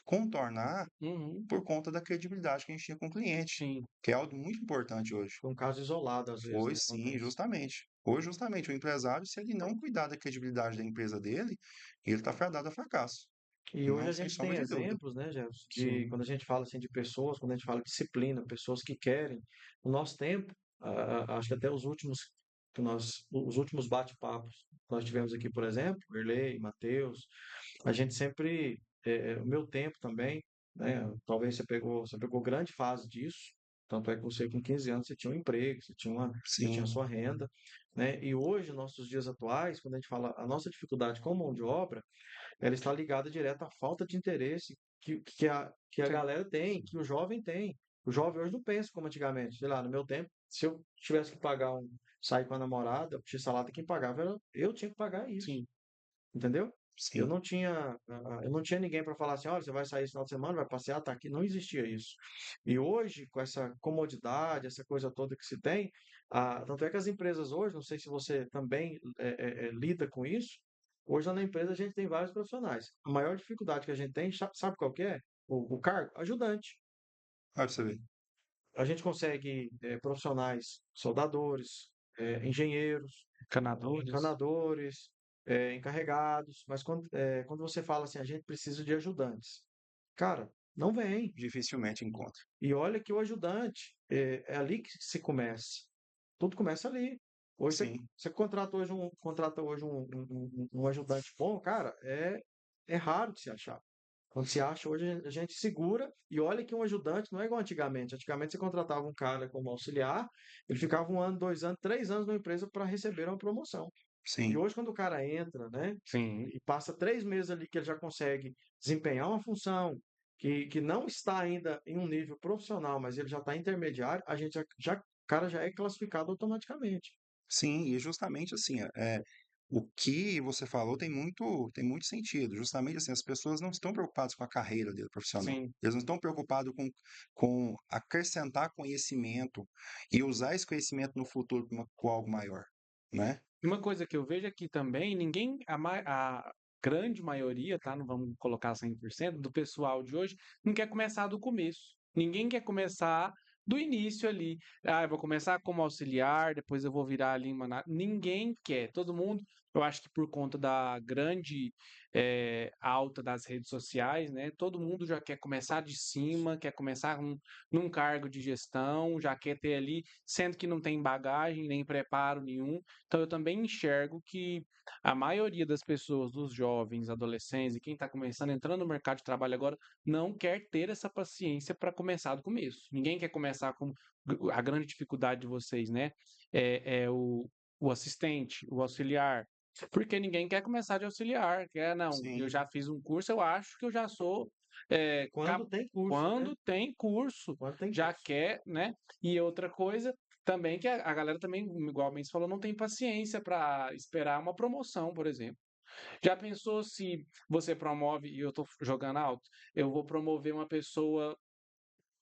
contornar Uhum. por conta da credibilidade que a gente tinha com o cliente, Sim. que é algo muito importante hoje. Foi um caso isolado, às vezes, Foi né? sim, Acontece. justamente. Hoje, justamente, o empresário, se ele não cuidar da credibilidade da empresa dele, ele está fadado a fracasso. E hoje Não, a sem gente sombra tem de dúvida. exemplos, né, Jefferson, de Sim. quando a gente fala assim de pessoas, quando a gente fala de disciplina, pessoas que querem. No nosso tempo, acho que até os últimos bate-papos que nós tivemos aqui, por exemplo, Erlei, Matheus, a gente sempre, o meu tempo também, né, talvez você pegou grande fase disso, tanto é que você com 15 anos você tinha um emprego, você tinha a Sim, sua renda, né, e hoje, nossos dias atuais, quando a gente fala a nossa dificuldade com mão de obra, ela está ligada direto à falta de interesse que a Sim. galera tem, que o jovem tem. O jovem hoje não pensa como antigamente. Sei lá, no meu tempo, se eu tivesse que sair com a namorada, x-salada, quem pagava era eu tinha que pagar isso, Sim. entendeu? Eu sim. não tinha, eu não tinha ninguém para falar assim, olha, você vai sair esse final de semana, vai passear, tá aqui. Não existia isso. E hoje, com essa comodidade, essa coisa toda que se tem, tanto é que as empresas hoje, não sei se você também lida com isso, hoje lá na empresa a gente tem vários profissionais. A maior dificuldade que a gente tem, sabe qual que é? O cargo? Ajudante. Olha pra você ver. A gente consegue profissionais, soldadores, engenheiros, Encanadores. encanadores, encarregados, mas quando você fala assim, a gente precisa de ajudantes. Cara, não vem. Dificilmente encontra. E olha que o ajudante é ali que se começa. Tudo começa ali. Hoje Sim, você contrata hoje um ajudante bom, cara, é raro de se achar. Quando se acha, hoje a gente segura e olha que um ajudante não é igual antigamente. Antigamente você contratava um cara como auxiliar, ele ficava 1 ano, 2 anos, 3 anos na empresa para receber uma promoção. E sim, hoje, quando o cara entra, né, Sim. e passa 3 meses ali que ele já consegue desempenhar uma função que não está ainda em um nível profissional, mas ele já está intermediário, a gente o cara já é classificado automaticamente. sim. E justamente assim, o que você falou tem muito sentido. Justamente assim, as pessoas não estão preocupadas com a carreira dele profissional. Sim. Eles não estão preocupados com acrescentar conhecimento e usar esse conhecimento no futuro com algo maior, né? E uma coisa que eu vejo aqui também, a grande maioria, tá? Não vamos colocar 100% do pessoal de hoje, não quer começar do começo. Ninguém quer começar do início ali. Ah, eu vou começar como auxiliar, depois eu vou virar ali Ninguém quer. Todo mundo, eu acho que por conta da grande alta das redes sociais, né? Todo mundo já quer começar de cima, quer começar num cargo de gestão, já quer ter ali, sendo que não tem bagagem nem preparo nenhum. Então eu também enxergo que a maioria das pessoas, dos jovens, adolescentes e quem está começando, entrando no mercado de trabalho agora, não quer ter essa paciência para começar do começo. Ninguém quer começar com a grande dificuldade de vocês, né? É o assistente, o auxiliar. Porque ninguém quer começar de auxiliar. Quer, não, eu Sim. já fiz um curso, eu acho que eu já sou. Quando tem curso, né? Quando tem curso, Quando tem já curso. quer, né? E outra coisa também que a galera também, igual a Mendes falou, não tem paciência para esperar uma promoção, por exemplo. Já pensou se você promove, e eu estou jogando alto, eu vou promover uma pessoa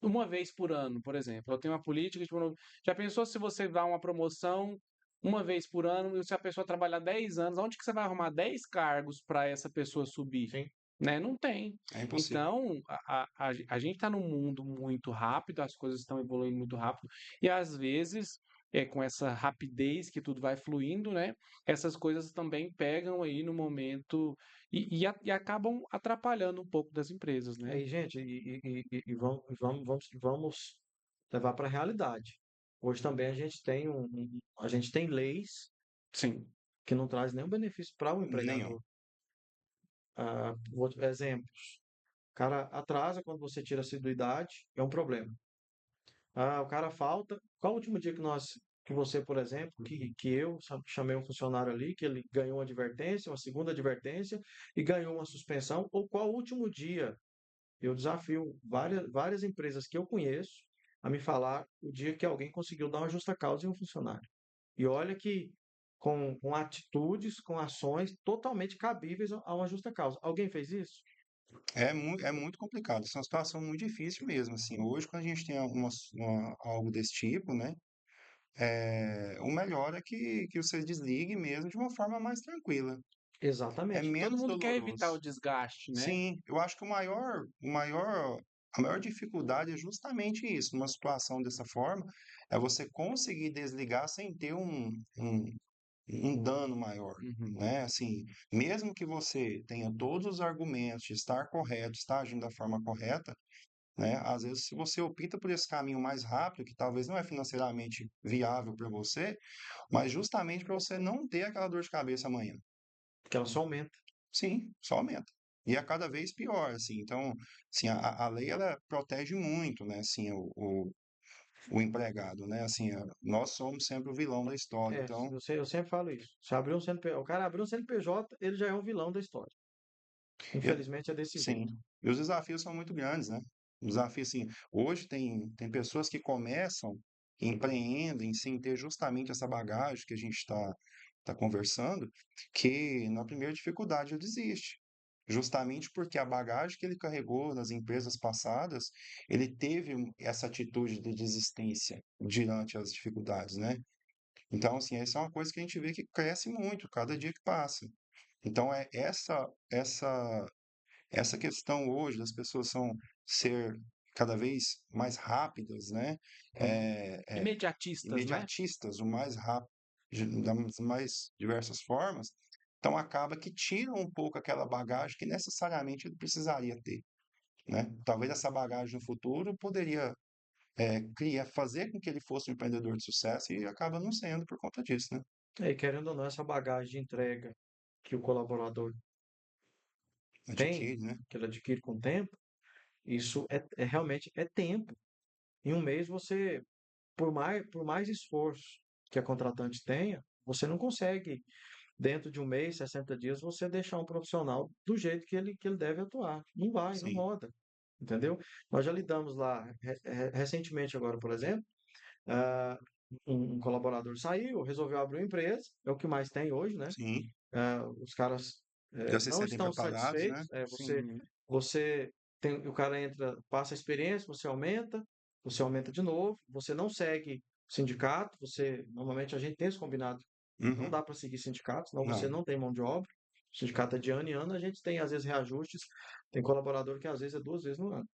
uma vez por ano, por exemplo. Eu tenho uma política de promover. Já pensou se você dá uma promoção uma vez por ano e se a pessoa trabalhar 10 anos, onde que você vai arrumar 10 cargos para essa pessoa subir? Sim. Né? Não tem. É impossível. Então, a gente está num mundo muito rápido, as coisas estão evoluindo muito rápido, e às vezes, com essa rapidez que tudo vai fluindo, né? Essas coisas também pegam aí no momento e acabam atrapalhando um pouco das empresas, né? Aí, gente, vamos levar para a realidade. Hoje também a gente tem a gente tem leis Sim. que não traz nenhum benefício para o Nenhum. empregador. Exemplos. O cara atrasa quando você tira a assiduidade, é um problema. O cara falta. Qual o último dia que você, por exemplo, que eu chamei um funcionário ali, que ele ganhou uma advertência, uma segunda advertência e ganhou uma suspensão? Ou qual o último dia? Eu desafio várias empresas que eu conheço a me falar o dia que alguém conseguiu dar uma justa causa em um funcionário. E olha que com atitudes, com ações totalmente cabíveis a uma justa causa. Alguém fez isso? É muito complicado. Isso é uma situação muito difícil mesmo, assim. Hoje, quando a gente tem algo desse tipo, né? O melhor é que você desligue mesmo de uma forma mais tranquila. É Exatamente. Todo menos mundo quer evitar o doloroso. desgaste, né? Sim, eu acho que a maior dificuldade é justamente isso. Numa situação dessa forma, é você conseguir desligar sem ter um dano maior, Uhum. né? Assim, mesmo que você tenha todos os argumentos de estar correto, estar agindo da forma correta, né? Às vezes, se você opta por esse caminho mais rápido, que talvez não é financeiramente viável para você, mas justamente para você não ter aquela dor de cabeça amanhã. Porque ela só aumenta. Sim, só aumenta. E é cada vez pior, assim. Então, assim, a lei, ela protege muito, né, assim, o empregado, né? Assim, nós somos sempre o vilão da história. Então, Eu sempre falo isso. Se abrir um CNPJ, o cara abriu um CNPJ, ele já é um vilão da história. eu- Infelizmente é desse sim. jeito. E os desafios são muito grandes, né? Os desafios, assim, hoje tem pessoas que começam, empreendem sem ter justamente essa bagagem que a gente está conversando, que na primeira dificuldade ele desiste. Justamente porque a bagagem que ele carregou nas empresas passadas, ele teve essa atitude de desistência diante as dificuldades, né? Então, assim, essa é uma coisa que a gente vê que cresce muito cada dia que passa. Então, essa questão hoje das pessoas ser cada vez mais rápidas, né? Imediatistas, né? Imediatistas, o mais rápido, das mais diversas formas, então acaba que tira um pouco aquela bagagem que necessariamente ele precisaria ter, né? Talvez essa bagagem no futuro poderia fazer com que ele fosse um empreendedor de sucesso e acaba não sendo por conta disso, né? E querendo ou não, essa bagagem de entrega que o colaborador tem, Adquire, né? que ele adquire com o tempo, isso realmente é tempo. Em um mês você, por mais esforço que a contratante tenha, você não consegue, dentro de um mês, 60 dias, você deixar um profissional do jeito que ele deve atuar. Não vai, não Sim, roda. Entendeu? Nós já lidamos lá recentemente agora, por exemplo, ah, um colaborador saiu, resolveu abrir uma empresa, é o que mais tem hoje, né? sim. Os caras Já se não sentem estão preparados, satisfeitos. né? Sim. Você o cara entra, passa a experiência, você aumenta de novo, você não segue o sindicato, normalmente a gente tem esse combinado, não Uhum. dá para seguir sindicato, senão você Não, não tem mão de obra. O sindicato é de ano em ano, a gente tem às vezes reajustes, tem colaborador que às vezes é 2 vezes no ano.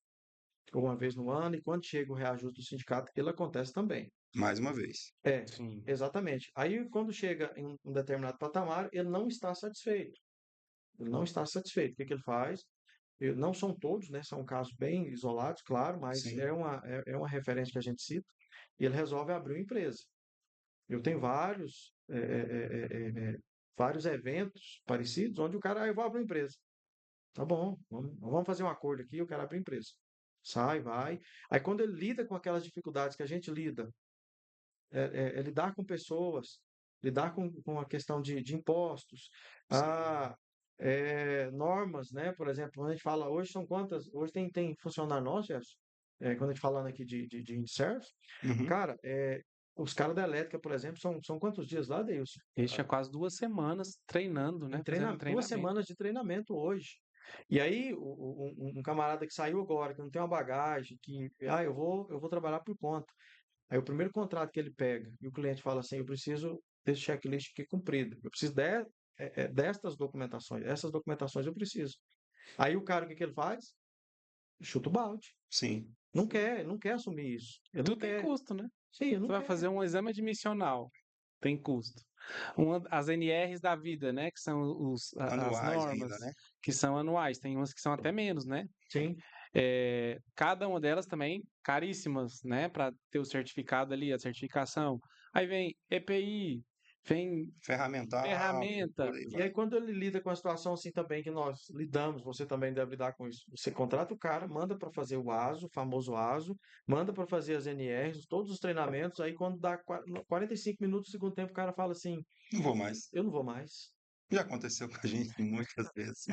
uma vez no ano, e quando chega o reajuste do sindicato, ele acontece também. Mais uma vez. É, Sim. exatamente. Aí, quando chega em um determinado patamar, ele não está satisfeito. Ele não está satisfeito. O que que ele faz? Não são todos, né? São casos bem isolados, claro, mas Sim. é uma referência que a gente cita. E ele resolve abrir uma empresa. Eu tenho vários eventos parecidos onde o cara, eu vou abrir uma empresa. Tá bom, vamos fazer um acordo aqui, eu quero abrir uma empresa. Sai, vai. Aí quando ele lida com aquelas dificuldades que a gente lida, é lidar com pessoas, lidar com a questão de impostos, Sim. normas, né? Por exemplo, quando a gente fala, hoje são quantas? Hoje tem funcionário nosso, Jefferson, quando a gente falando aqui de InService, Uhum. cara, os caras da elétrica, por exemplo, são quantos dias lá, Deilson? Eles tinham quase 2 semanas treinando, Em né? Fazendo duas treinamento. semanas de treinamento hoje. E aí, um camarada que saiu agora, que não tem uma bagagem, que, eu vou trabalhar por conta. Aí o primeiro contrato que ele pega e o cliente fala assim, eu preciso desse checklist aqui cumprido, eu preciso destas documentações, essas documentações eu preciso. Aí o cara, o que que ele faz? Chuta o balde. Sim. Não quer assumir isso. Ele não Tudo tem quer. custo, né? Sim, ele não Você vai quer. fazer um exame admissional, tem custo. As NRs da vida, né? Que são as Anuais ainda, normas né? que são anuais. Tem umas que são até menos, né? Sim, Cada uma delas também caríssimas, né? Para ter o certificado ali, a certificação. Aí vem EPI, vem Ferramental e ferramenta. por aí e aí, vai. quando ele lida com a situação assim também que nós lidamos, você também deve lidar com isso. Você contrata o cara, manda para fazer o ASO, o famoso ASO, manda para fazer as NRs, todos os treinamentos. Aí, quando dá 45 minutos do segundo tempo, o cara fala assim: Não vou mais. eu não vou mais. Já aconteceu com a gente muitas vezes.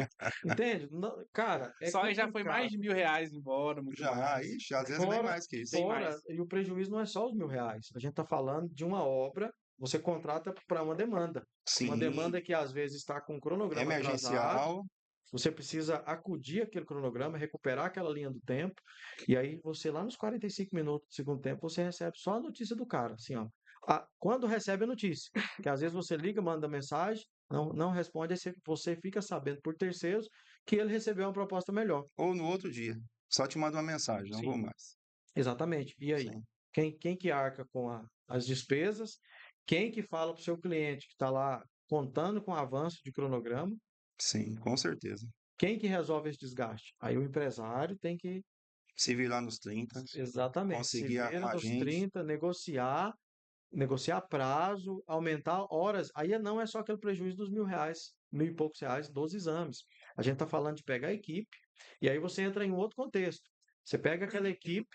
Entende? Cara, é Só aí já foi mais complicado. de R$ 1.000 embora, muito Já, mais. ixi, às vezes bem Fora, mais que isso. Bem mais. fora, e o prejuízo não é só os R$ 1.000. A gente está falando de uma obra, você contrata para uma demanda. Uma Sim, demanda que às vezes está com o cronograma atrasado. emergencial. Você precisa acudir aquele cronograma, recuperar aquela linha do tempo, e aí você, lá nos 45 minutos do segundo tempo, você recebe só a notícia do cara, assim, ó. Quando recebe a notícia, que às vezes você liga, manda mensagem, não responde, aí você fica sabendo por terceiros que ele recebeu uma proposta melhor. Ou no outro dia. Só te manda uma mensagem, não vou Sim, mais. exatamente. E aí? Sim, Quem que arca com as despesas? Quem que fala para o seu cliente que está lá contando com o avanço de cronograma? sim, com certeza. Quem que resolve esse desgaste? Aí o empresário tem que, Se virar nos 30, exatamente, se conseguir vira a nos gente. 30, negociar prazo, aumentar horas. Aí não é só aquele prejuízo dos R$ 1.000, mil e poucos reais dos exames. A gente está falando de pegar a equipe, e aí você entra em um outro contexto. Você pega aquela equipe,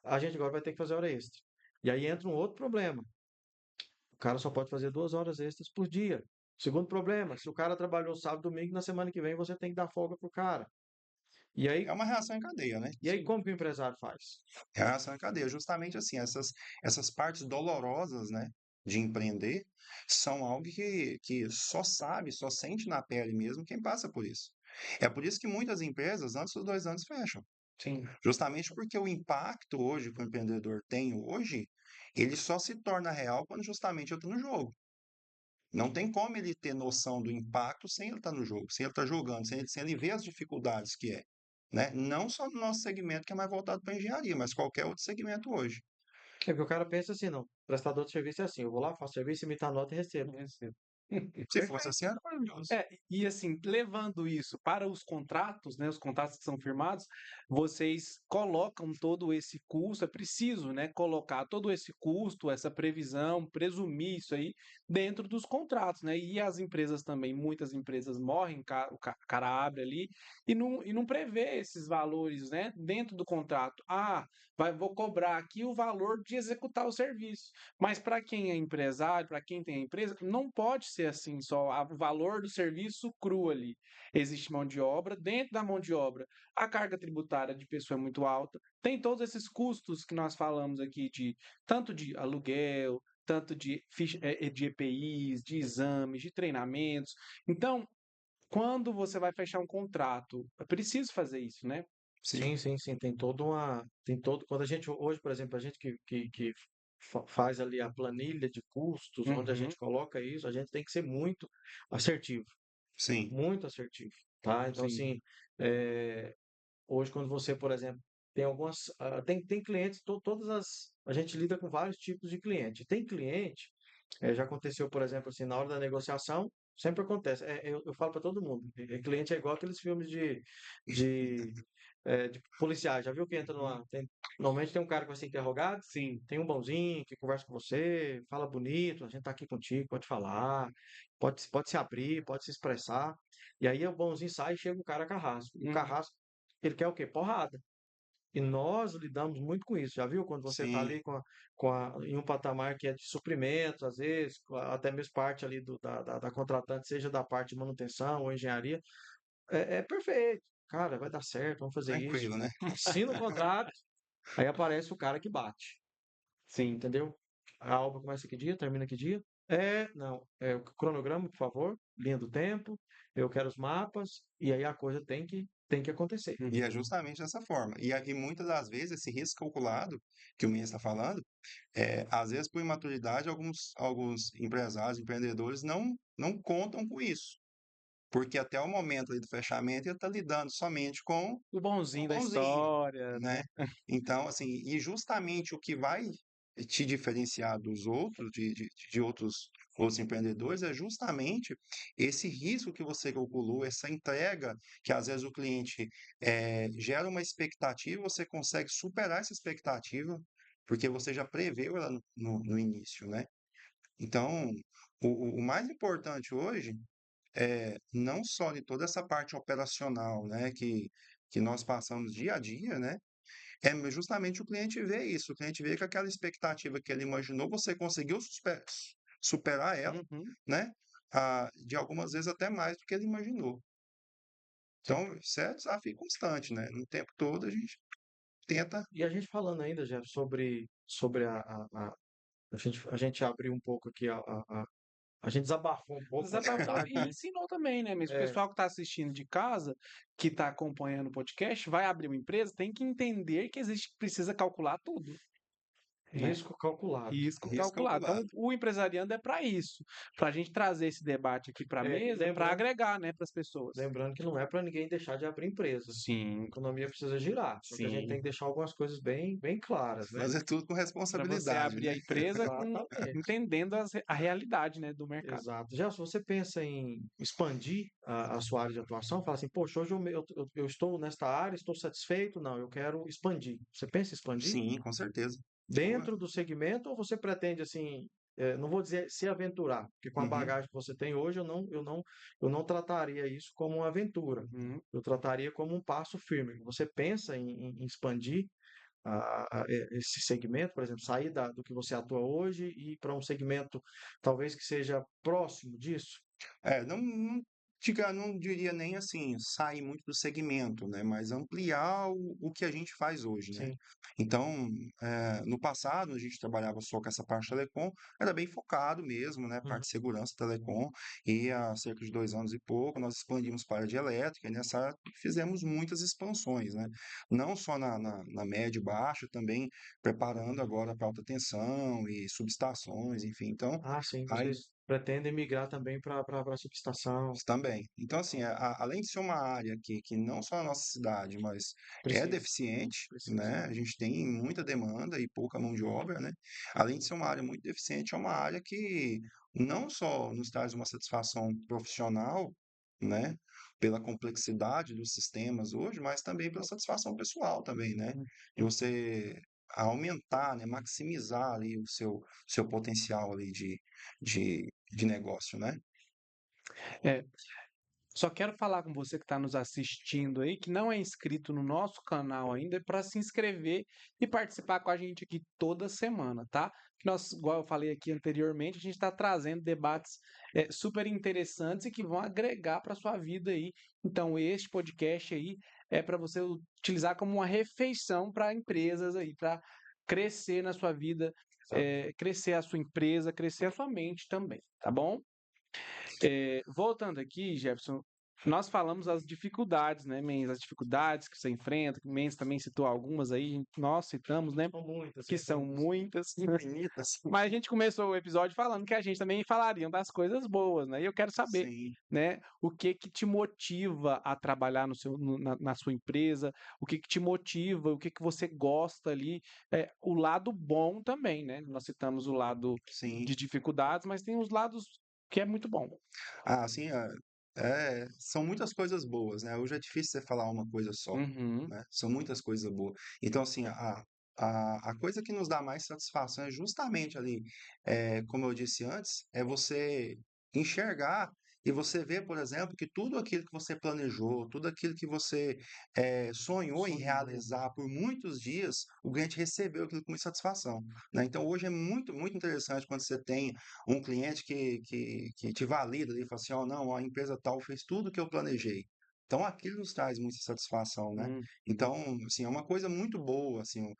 a gente agora vai ter que fazer hora extra. E aí entra um outro problema. O cara só pode fazer 2 horas extras por dia. Segundo problema, se o cara trabalhou sábado, domingo, na semana que vem você tem que dar folga pro cara. E É aí, uma reação em cadeia, né? e aí Sim. como que o empresário faz? É a reação em cadeia. Justamente assim, essas partes dolorosas, né, de empreender, são algo que só sabe, só sente na pele mesmo quem passa por isso. É por isso que muitas empresas, antes dos 2 anos, fecham. Sim. Justamente porque o impacto hoje que o empreendedor tem hoje, ele só se torna real quando justamente eu estou no jogo. Não tem como ele ter noção do impacto sem ele estar no jogo, sem ele estar jogando, sem ele ver as dificuldades que é, né? Não só no nosso segmento, que é mais voltado para a engenharia, mas qualquer outro segmento hoje. É porque o cara pensa assim, não. Prestador de serviço é assim, eu vou lá, faço serviço, imito a nota e recebo. Recebo. Se fosse Perfeito. assim, era maravilhoso. E assim, levando isso para os contratos, né, os contratos que são firmados, vocês colocam todo esse custo, é preciso, né, colocar todo esse custo, essa previsão, presumir isso aí dentro dos contratos, né? E as empresas também, muitas empresas morrem, o cara abre ali e não prevê esses valores, né, dentro do contrato. Vou cobrar aqui o valor de executar o serviço. Mas para quem é empresário, para quem tem a empresa, não pode ser assim só o valor do serviço cru ali. Existe mão de obra, dentro da mão de obra, a carga tributária de pessoa é muito alta. Tem todos esses custos que nós falamos aqui de tanto de aluguel, tanto de EPIs, de exames, de treinamentos. Então, quando você vai fechar um contrato, é preciso fazer isso, né? Sim, Sim, sim, sim. Quando a gente, hoje, por exemplo, a gente que faz ali a planilha de custos, onde a Uhum, gente coloca isso, a gente tem que ser assertivo, sim, muito assertivo, tá? Então, sim. assim, hoje, quando você, por exemplo, Tem algumas, tem clientes, todas a gente lida com vários tipos de cliente. Tem cliente, já aconteceu, por exemplo, assim, na hora da negociação, sempre acontece. Eu falo para todo mundo, cliente é igual aqueles filmes de policiais. Já viu que entra Uhum. normalmente tem um cara que vai ser interrogado, Sim. tem um bonzinho que conversa com você, fala bonito, a gente tá aqui contigo, pode falar, pode se abrir, pode se expressar. E aí o bonzinho sai e chega o cara carrasco. O Uhum. carrasco, ele quer o quê? Porrada. E nós lidamos muito com isso. Já viu quando você está Sim, ali em um patamar que é de suprimentos, às vezes, até mesmo parte ali da contratante, seja da parte de manutenção ou engenharia, é perfeito. Cara, vai dar certo, vamos fazer isso. tranquilo, né? Assina o contrato, aí aparece o cara que bate. Sim. Entendeu? A obra começa que dia, termina que dia? Não, o cronograma, por favor, linha do tempo, eu quero os mapas, e aí a coisa tem que acontecer. E é Uhum. justamente dessa forma. E muitas das vezes esse risco calculado que o Mendes está falando, às vezes por imaturidade, alguns empresários, empreendedores não contam com isso. Porque até o momento ali do fechamento ele está lidando somente com O o bonzinho da bonzinho, história, né? né? Então, assim, e justamente o que vai te diferenciar dos outros, de outros empreendedores, é justamente esse risco que você calculou, essa entrega, que às vezes o cliente gera uma expectativa, você consegue superar essa expectativa, porque você já preveu ela no início, né? Então, o mais importante hoje não só de toda essa parte operacional, né, que nós passamos dia a dia, né, justamente o cliente vê isso, o cliente vê que aquela expectativa que ele imaginou, você conseguiu superar ela, Uhum. né, de algumas vezes até mais do que ele imaginou. Sim. Então, isso é desafio constante, né, no tempo todo a gente tenta. E a gente falando ainda, Jeff, sobre a gente abriu um pouco aqui, a gente desabafou um pouco, na Desabafou verdade, e né? ensinou também, né? Mas o É, pessoal que está assistindo de casa, que está acompanhando o podcast, vai abrir uma empresa, tem que entender que existe, precisa calcular tudo, né? risco calculado. Risco Risco calculado. Então, calculado. o empresariando é para isso, para a gente trazer esse debate aqui para a E mesa, para lembrando, agregar, né, para as pessoas. lembrando que não é para ninguém deixar de abrir empresa. A Sim, economia precisa girar, só que a gente tem sim. que deixar algumas coisas bem claras, né? Fazer tudo com Para você responsabilidade, abrir né? a empresa com Exatamente. entendendo a realidade, né, do mercado. Exato. Já se você pensa em expandir a sua área de atuação, fala assim, poxa, hoje eu estou nesta área, estou satisfeito? Não, eu quero expandir. Você pensa em expandir? Sim, com certeza. Boa. Dentro do segmento ou você pretende, assim, não vou dizer se aventurar, porque com a Uhum. bagagem que você tem hoje, eu não trataria isso como uma aventura. Uhum. Eu trataria como um passo firme. Você pensa em expandir esse segmento, por exemplo, sair do que você atua hoje e ir para um segmento talvez que seja próximo disso? Não diria nem assim, sair muito do segmento, né? Mas ampliar o que a gente faz hoje, né? Sim. Então, no passado, a gente trabalhava só com essa parte de telecom, era bem focado mesmo, né? Uhum. Parte de segurança telecom, e há cerca de 2 anos e pouco, nós expandimos para a área de elétrica, e nessa área fizemos muitas expansões, né? Não só na média e baixa, também preparando agora para alta tensão e subestações, enfim. Então, Ah, sim, aí vocês pretendem migrar também para a subestação. também. Então, assim, além de ser uma área que não só na nossa cidade, mas é Precisa, deficiente, precisa. né? A gente tem muita demanda e pouca mão de obra, né? Além de ser uma área muito deficiente, é uma área que não só nos traz uma satisfação profissional, né? Pela complexidade dos sistemas hoje, mas também pela satisfação pessoal também, né? De você aumentar, né? Maximizar ali o seu potencial ali de negócio, né? É, só quero falar com você que está nos assistindo aí, que não é inscrito no nosso canal ainda, para se inscrever e participar com a gente aqui toda semana, tá? Que nós, igual eu falei aqui anteriormente, a gente está trazendo debates super interessantes e que vão agregar para sua vida aí. Então, este podcast aí é para você utilizar como uma refeição para empresas aí, para crescer na sua vida, Exato. crescer a sua empresa, crescer a sua mente também, tá bom? Voltando aqui, Jefferson. Nós falamos as dificuldades, né, Mendes? As dificuldades que você enfrenta, que o Mendes também citou algumas aí, nós citamos, né? São muitas, Que são muitas. Infinitas. Mas a gente começou o episódio falando que a gente também falaria das coisas boas, né? E eu quero saber, Sim. né, o que que te motiva a trabalhar na sua empresa, o que que te motiva, o que que você gosta ali, o lado bom também, né? Nós citamos o lado Sim. de dificuldades, mas tem os lados que é muito bom. Assim, são muitas coisas boas, né? Hoje é difícil você falar uma coisa só, Uhum. né? São muitas coisas boas. Então, assim, a coisa que nos dá mais satisfação é justamente ali, como eu disse antes, é você enxergar e você ver, por exemplo, que tudo aquilo que você planejou, tudo aquilo que você sonhou em Sonhou. realizar por muitos dias, o cliente recebeu aquilo com muita satisfação, né? Então, hoje é muito, muito interessante quando você tem um cliente que te valida ali, fala assim, ó, não, a empresa tal fez tudo que eu planejei. Então, aquilo nos traz muita satisfação, né? Hum. Então, assim, é uma coisa muito boa, assim,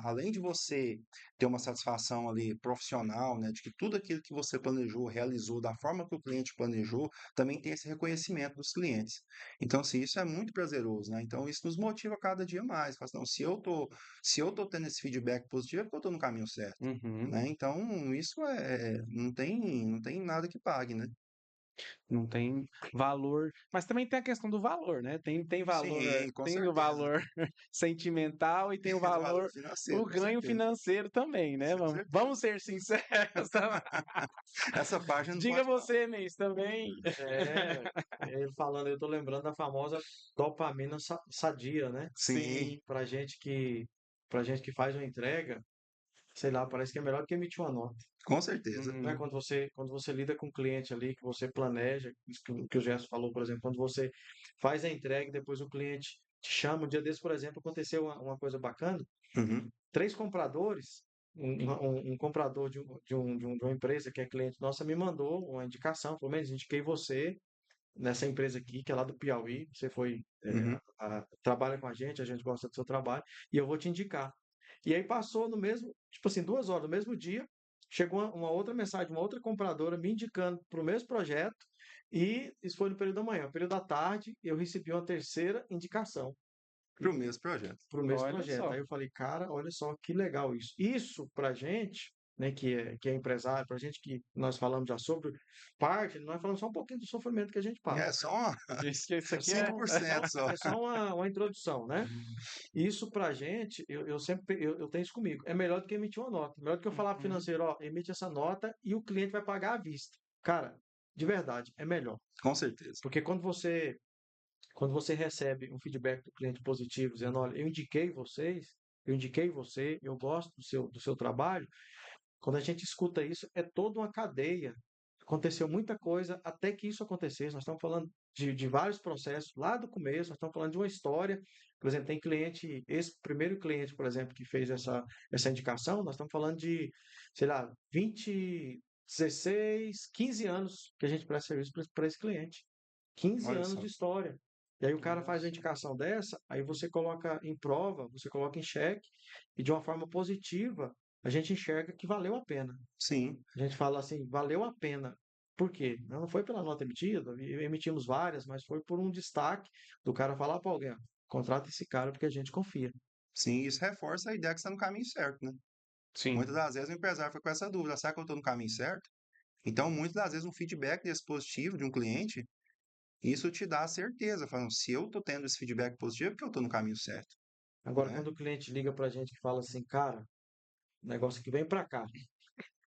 além de você ter uma satisfação ali profissional, né, de que tudo aquilo que você planejou, realizou da forma que o cliente planejou, também tem esse reconhecimento dos clientes. Então, assim, isso é muito prazeroso, né? Então, isso nos motiva cada dia mais. Fala assim, não, se eu tô tendo esse feedback positivo, é porque eu tô no caminho certo, Uhum. né? Então, isso não tem nada que pague, né? Não tem valor, mas também tem a questão do valor, né? Tem valor, Sim, com tem o certeza. valor sentimental e tem o Do valor valor, financeiro, o com ganho certeza. financeiro também, né? Com Vamos, certeza. vamos ser sinceros. Tá? Essa parte não Diga pode não. você, Mês, também. Ele falando, eu tô lembrando da famosa dopamina sadia, né? Sim, Sim. Pra gente que faz uma entrega, sei lá, parece que é melhor que emitir uma nota. com certeza. Né? Uhum. Quando você lida com o cliente ali, que você planeja, isso que o Gerson falou, por exemplo, quando você faz a entrega e depois o cliente te chama, um dia desse, por exemplo, aconteceu uma coisa bacana, Uhum, 3 compradores, um comprador de uma empresa que é cliente nossa me mandou uma indicação, pelo menos indiquei você nessa empresa aqui, que é lá do Piauí, você foi, uhum. trabalha com a gente gosta do seu trabalho, e eu vou te indicar. E aí passou no mesmo, tipo assim, 2 horas, no mesmo dia, chegou uma outra mensagem, uma outra compradora me indicando para o mesmo projeto, e isso foi no período da manhã. No período da tarde, eu recebi uma terceira indicação Para o mesmo projeto. para o mesmo Olha projeto. só. Aí eu falei, cara, olha só que legal isso. Isso pra gente, né, que é empresário, pra gente que nós falamos já sobre parte, nós falamos só um pouquinho do sofrimento que a gente passa. É só Isso aqui é. 5% só. É só uma introdução, né? Isso pra gente, eu sempre eu tenho isso comigo. É melhor do que emitir uma nota. Melhor do que eu falar pro Uhum. financeiro, ó, emite essa nota e o cliente vai pagar à vista. Cara, de verdade, é melhor. Com certeza. Porque quando você recebe um feedback do cliente positivo, dizendo, olha, eu indiquei você, eu gosto do seu trabalho, quando a gente escuta isso, é toda uma cadeia. Aconteceu muita coisa até que isso acontecesse. Nós estamos falando de vários processos lá do começo, nós estamos falando de uma história. Por exemplo, tem cliente, esse primeiro cliente, por exemplo, que fez essa indicação, nós estamos falando de, sei lá, 20, 16, 15 anos que a gente presta serviço para esse cliente. 15 Olha anos só. de história. E aí o cara faz a Nossa. indicação dessa, aí você coloca em prova, você coloca em xeque, e de uma forma positiva, a gente enxerga que valeu a pena. Sim, A gente fala assim, valeu a pena. Por quê? Não foi pela nota emitida, emitimos várias, mas foi por um destaque do cara falar para alguém, ó, contrata esse cara porque a gente confia. sim, isso reforça a ideia que você está no caminho certo, né? Sim. Muitas das vezes o empresário fica com essa dúvida, será que eu estou no caminho certo? Então, muitas das vezes um feedback desse positivo de um cliente, isso te dá a certeza, falando, se eu estou tendo esse feedback positivo, é porque eu estou no caminho certo, Agora, né? quando o cliente liga para a gente e fala assim, cara, o negócio que vem para cá,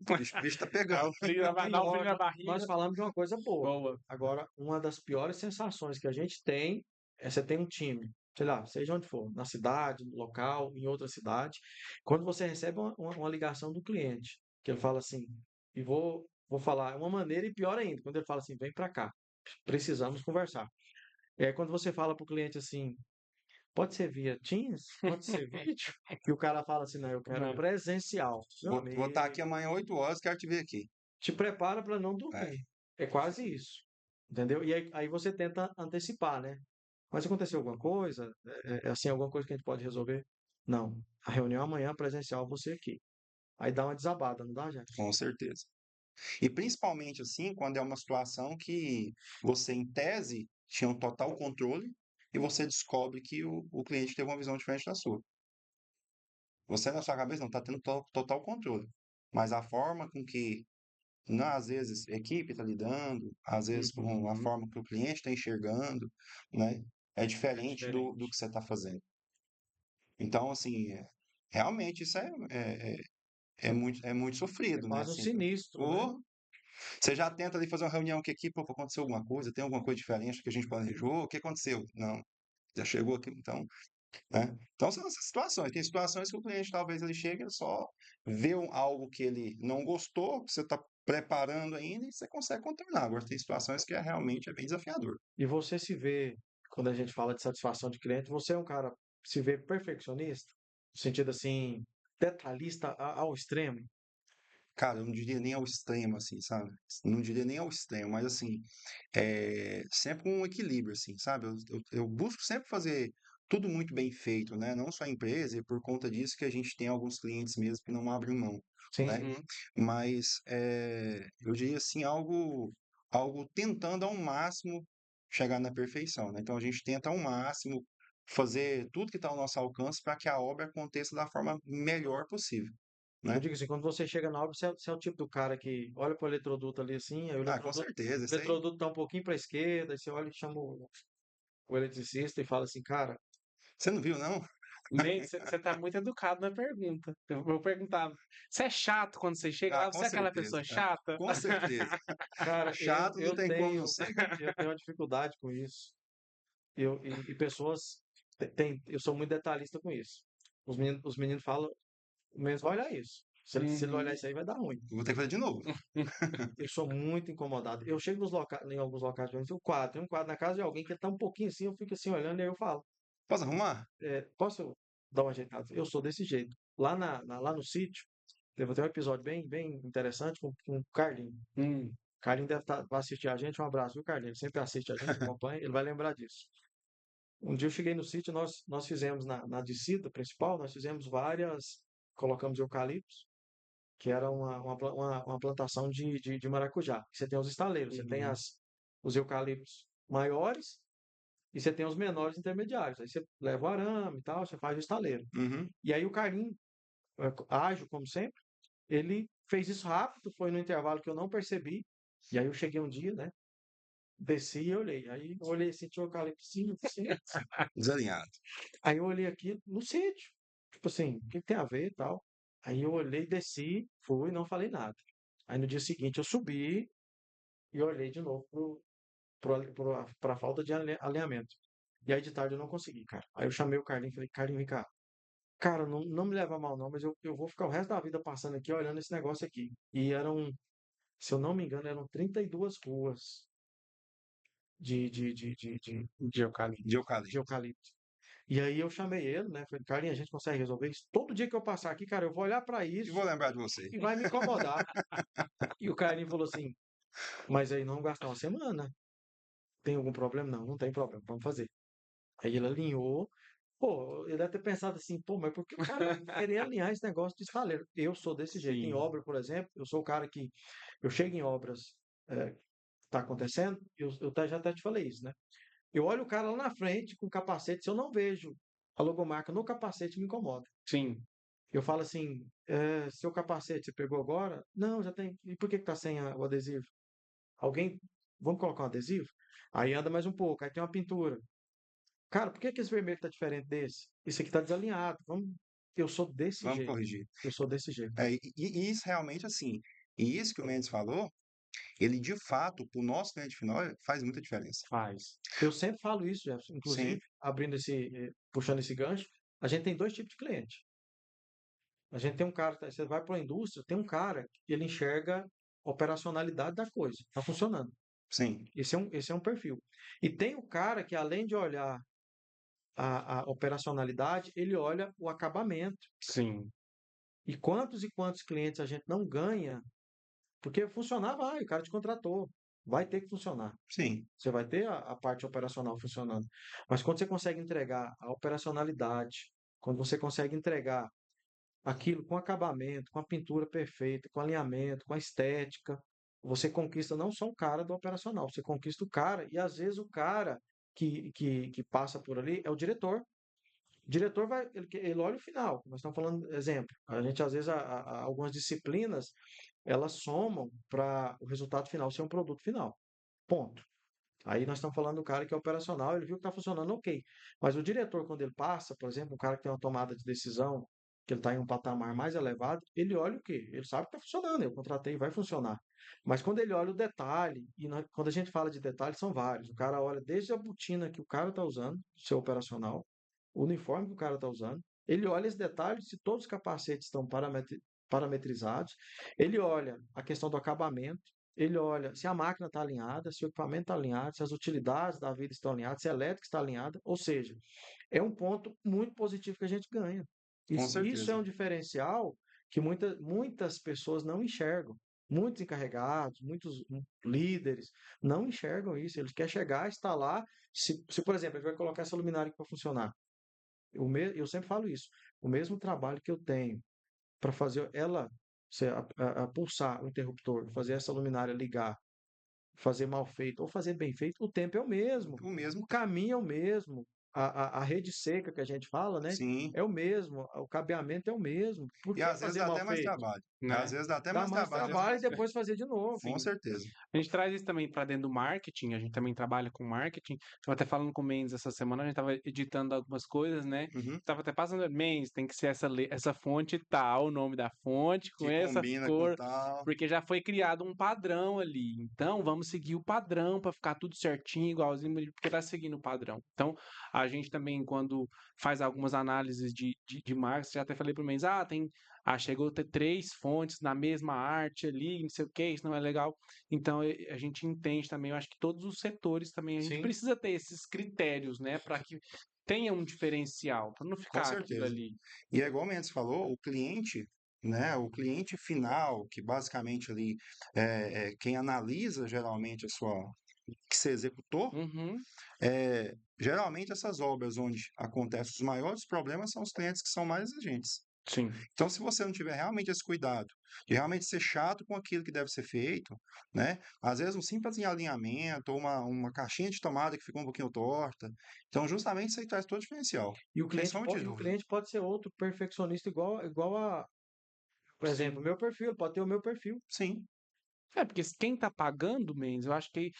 O bicho tá Dá pegando. um frio dá um frio pior, na nós barriga. falamos de uma coisa boa. Boa. Agora, uma das piores sensações que a gente tem é você tem um time, sei lá, seja onde for, na cidade, no local, em outra cidade, quando você recebe uma ligação do cliente, que ele fala assim, e vou falar uma maneira e pior ainda, quando ele fala assim, vem para cá, precisamos conversar. É quando você fala para o cliente assim, pode ser via Teams, pode ser vídeo, e o cara fala assim, não, eu quero Não. presencial. Meu Vou estar aqui amigo, amanhã 8 horas, quero te ver aqui. te prepara para não É, dormir. É quase isso. Entendeu? E aí você tenta antecipar, né? Mas aconteceu alguma coisa? Assim, alguma coisa que a gente pode resolver? Não. A reunião amanhã presencial, você aqui. Aí dá uma desabada, não dá, gente? com certeza. E principalmente assim, quando é uma situação que você, em tese, tinham total controle e você descobre que o cliente teve uma visão diferente da sua. Você na sua cabeça não está tendo total controle, mas a forma com que, não, às vezes, a equipe está lidando, às vezes com a Uhum. forma que o cliente está enxergando, né, é É diferente do diferente. que você está fazendo. Então, assim, realmente isso é muito É sofrido, né? quase um Assim, sinistro, né? ou você já tenta ali fazer uma reunião com a equipe, pô, aconteceu alguma coisa, tem alguma coisa diferente do que a gente planejou, o que aconteceu? Não, já chegou aqui, então, né? Então são essas situações. Tem situações que o cliente talvez ele chega, ele só vê algo que ele não gostou, que você está preparando ainda e você consegue contornar. Agora tem situações que realmente é bem desafiador. E você se vê, quando a gente fala de satisfação de cliente, você é um cara que se vê perfeccionista, no sentido assim, detalhista ao extremo. Cara, eu não diria nem ao extremo, assim, sabe? Não diria nem ao extremo, mas assim, sempre com um equilíbrio, assim, sabe? Eu busco sempre fazer tudo muito bem feito, né? Não só a empresa, e por conta disso que a gente tem alguns clientes mesmo que não abrem mão, Sim. né? Uhum. Mas eu diria assim, algo tentando ao máximo chegar na perfeição, né? Então a gente tenta ao máximo fazer tudo que está ao nosso alcance para que a obra aconteça da forma melhor possível, Eu né? digo assim, quando você chega na obra, você é o tipo do cara que olha para o eletroduto ali assim, aí Ah, com certeza, o isso aí. eletroduto tá um pouquinho para a esquerda, aí você olha e chama o eletricista e fala assim, cara, Você não viu, não? Nem, você tá muito educado na pergunta. Eu vou perguntar, você é chato quando você chega Ah, lá? com Você é aquela certeza. pessoa chata? Com certeza. cara, Chato não tem como não ser. eu tenho uma dificuldade com isso. E pessoas eu sou muito detalhista com isso. Os meninos falam, o menino vai olhar isso. Se ele olhar Uhum. isso aí, vai dar ruim. Vou ter que fazer de novo. Eu sou muito incomodado. Eu chego em alguns locais, por exemplo, tem um quadro na casa de alguém que está um pouquinho assim, eu fico assim olhando e aí eu falo, Posso arrumar? posso dar uma ajeitada? Eu sou desse jeito. Lá no sítio, teve até um episódio bem interessante com o Carlinho. Hum. Carlinho vai assistir a gente. Um abraço, viu, Carlinho? Ele sempre assiste a gente, acompanha, ele vai lembrar disso. Um dia eu cheguei no sítio, nós fizemos na descida principal, nós fizemos colocamos eucaliptos, que era uma plantação de maracujá. Você tem os estaleiros, você tem Uhum. os eucaliptos maiores e você tem os menores intermediários. Aí você leva o arame e tal, você faz o estaleiro. Uhum. E aí o Carlinho, ágil como sempre, ele fez isso rápido, foi no intervalo que eu não percebi. E aí eu cheguei um dia, né? Desci e olhei. Aí eu olhei assim, tinha o eucaliptozinho, assim. Desalinhado. Aí eu olhei aqui no sítio. Tipo assim, o que tem a ver e tal? Aí eu olhei, desci, fui, não falei nada. Aí no dia seguinte eu subi e olhei de novo pra falta de alinhamento. E aí de tarde eu não consegui, cara. Aí eu chamei o Carlinho e falei, Carlinho, vem cá. Cara, não me leva a mal não, mas eu vou ficar o resto da vida passando aqui olhando esse negócio aqui. E se eu não me engano, eram 32 ruas de, de, de, de, de, De eucalipto. De de eucalipto. eucalipto. E aí eu chamei ele, né? Falei, Carlinhos, a gente consegue resolver isso? Todo dia que eu passar aqui, cara, eu vou olhar para E vou isso lembrar de você. e vai me incomodar. E o Carlinhos falou assim, mas aí não gastar uma semana. Tem algum problema? Não, não tem problema, vamos fazer. Aí ele alinhou. Pô, ele deve ter pensado assim, pô, mas por que o cara vai querer alinhar esse negócio de estaleiro? Eu sou desse jeito. Em Sim. obra, por exemplo, eu sou o cara que eu chego em obras, tá acontecendo, já até te falei isso, né? Eu olho o cara lá na frente com capacete, se eu não vejo a logomarca no capacete, me incomoda. Sim. Eu falo assim, seu capacete você pegou agora? Não, já tem. E por que que tá sem o adesivo? Alguém, vamos colocar um adesivo? Aí anda mais um pouco, aí tem uma pintura. Cara, por que que esse vermelho tá diferente desse? Esse aqui tá desalinhado. Eu sou desse Vamos jeito. corrigir. Eu sou desse jeito. E isso realmente, assim, e isso que o Mendes falou, ele de fato, para o nosso cliente final, faz muita diferença. Faz. Eu sempre falo isso, Jefferson. Sim, Inclusive, puxando esse gancho, a gente tem dois tipos de cliente. A gente tem um cara, você vai para a indústria, tem um cara que ele enxerga a operacionalidade da coisa, está funcionando. sim, Esse é um perfil. E tem o cara que, além de olhar a operacionalidade, ele olha o acabamento. Sim. E quantos clientes a gente não ganha, porque funcionar vai, o cara te contratou, vai ter que funcionar. sim. Você vai ter a parte operacional funcionando. Mas quando você consegue entregar a operacionalidade, quando você consegue entregar aquilo com acabamento, com a pintura perfeita, com alinhamento, com a estética, você conquista não só o cara do operacional, você conquista o cara, e às vezes o cara que passa por ali é o diretor. O diretor vai, ele olha o final. Nós estamos falando, exemplo, a gente às vezes, algumas disciplinas, elas somam para o resultado final ser um produto final. Ponto. Aí nós estamos falando do cara que é operacional, ele viu que está funcionando, ok. Mas o diretor, quando ele passa, por exemplo, um cara que tem uma tomada de decisão, que ele está em um patamar mais elevado, ele olha o quê? Ele sabe que está funcionando, eu contratei, vai funcionar. Mas quando ele olha o detalhe, quando a gente fala de detalhes, são vários. O cara olha desde a botina que o cara está usando, seu operacional, o uniforme que o cara está usando, ele olha esse detalhe, se todos os capacetes estão parametrizados, ele olha a questão do acabamento, ele olha se a máquina está alinhada, se o equipamento está alinhado, se as utilidades da vida estão alinhadas, se a elétrica está alinhada, ou seja, é um ponto muito positivo que a gente ganha. Com Isso é certeza. um diferencial que muitas pessoas não enxergam. Muitos encarregados, muitos líderes não enxergam isso. Eles querem chegar, instalar. Por exemplo, ele vai colocar essa luminária para funcionar. Eu sempre falo isso. O mesmo trabalho que eu tenho para fazer ela a pulsar o interruptor, fazer essa luminária ligar, fazer mal feito ou fazer bem feito, o tempo é o mesmo, O mesmo o caminho é o mesmo, a rede seca que a gente fala, né? sim. É o mesmo, o cabeamento é o mesmo. Por E que às vezes fazer dá mal até mais feito? trabalho. Às né? vezes dá até Dá mais mais trabalho, às vezes trabalho e depois fazer de novo. com Sim. certeza. A gente traz isso também para dentro do marketing, a gente também trabalha com marketing. Estava até falando com o Mendes essa semana, a gente estava editando algumas coisas, né? Uhum. Estava até passando, Mendes, tem que ser essa fonte tal, o nome da fonte, com Que essa combina com cor, tal. porque já foi criado um padrão ali. Então, vamos seguir o padrão para ficar tudo certinho, igualzinho, porque está seguindo o padrão. Então, a gente também, quando faz algumas análises de marketing, já até falei para o Mendes, chegou a ter 3 fontes na mesma arte ali, não sei o que, isso não é legal. Então a gente entende também, eu acho que todos os setores também, a gente Sim. precisa ter esses critérios, né, para que tenha um diferencial, para não Com ficar aquilo certeza. ali. E é igual o Mendes falou, o cliente, né, o cliente final, que basicamente ali é quem analisa geralmente a sua, que você executou, Uhum, geralmente essas obras onde acontecem os maiores problemas são os clientes que são mais exigentes. sim. Então, se você não tiver realmente esse cuidado, de realmente ser chato com aquilo que deve ser feito, né? Às vezes um simples alinhamento, ou uma caixinha de tomada que ficou um pouquinho torta. Então, justamente isso aí traz todo o diferencial. Sem sombra de E o dúvida. cliente pode ser outro perfeccionista igual a, por exemplo, o Sim. meu perfil, ele pode ter o meu perfil. Sim, É, porque quem está pagando, Mendes, eu acho que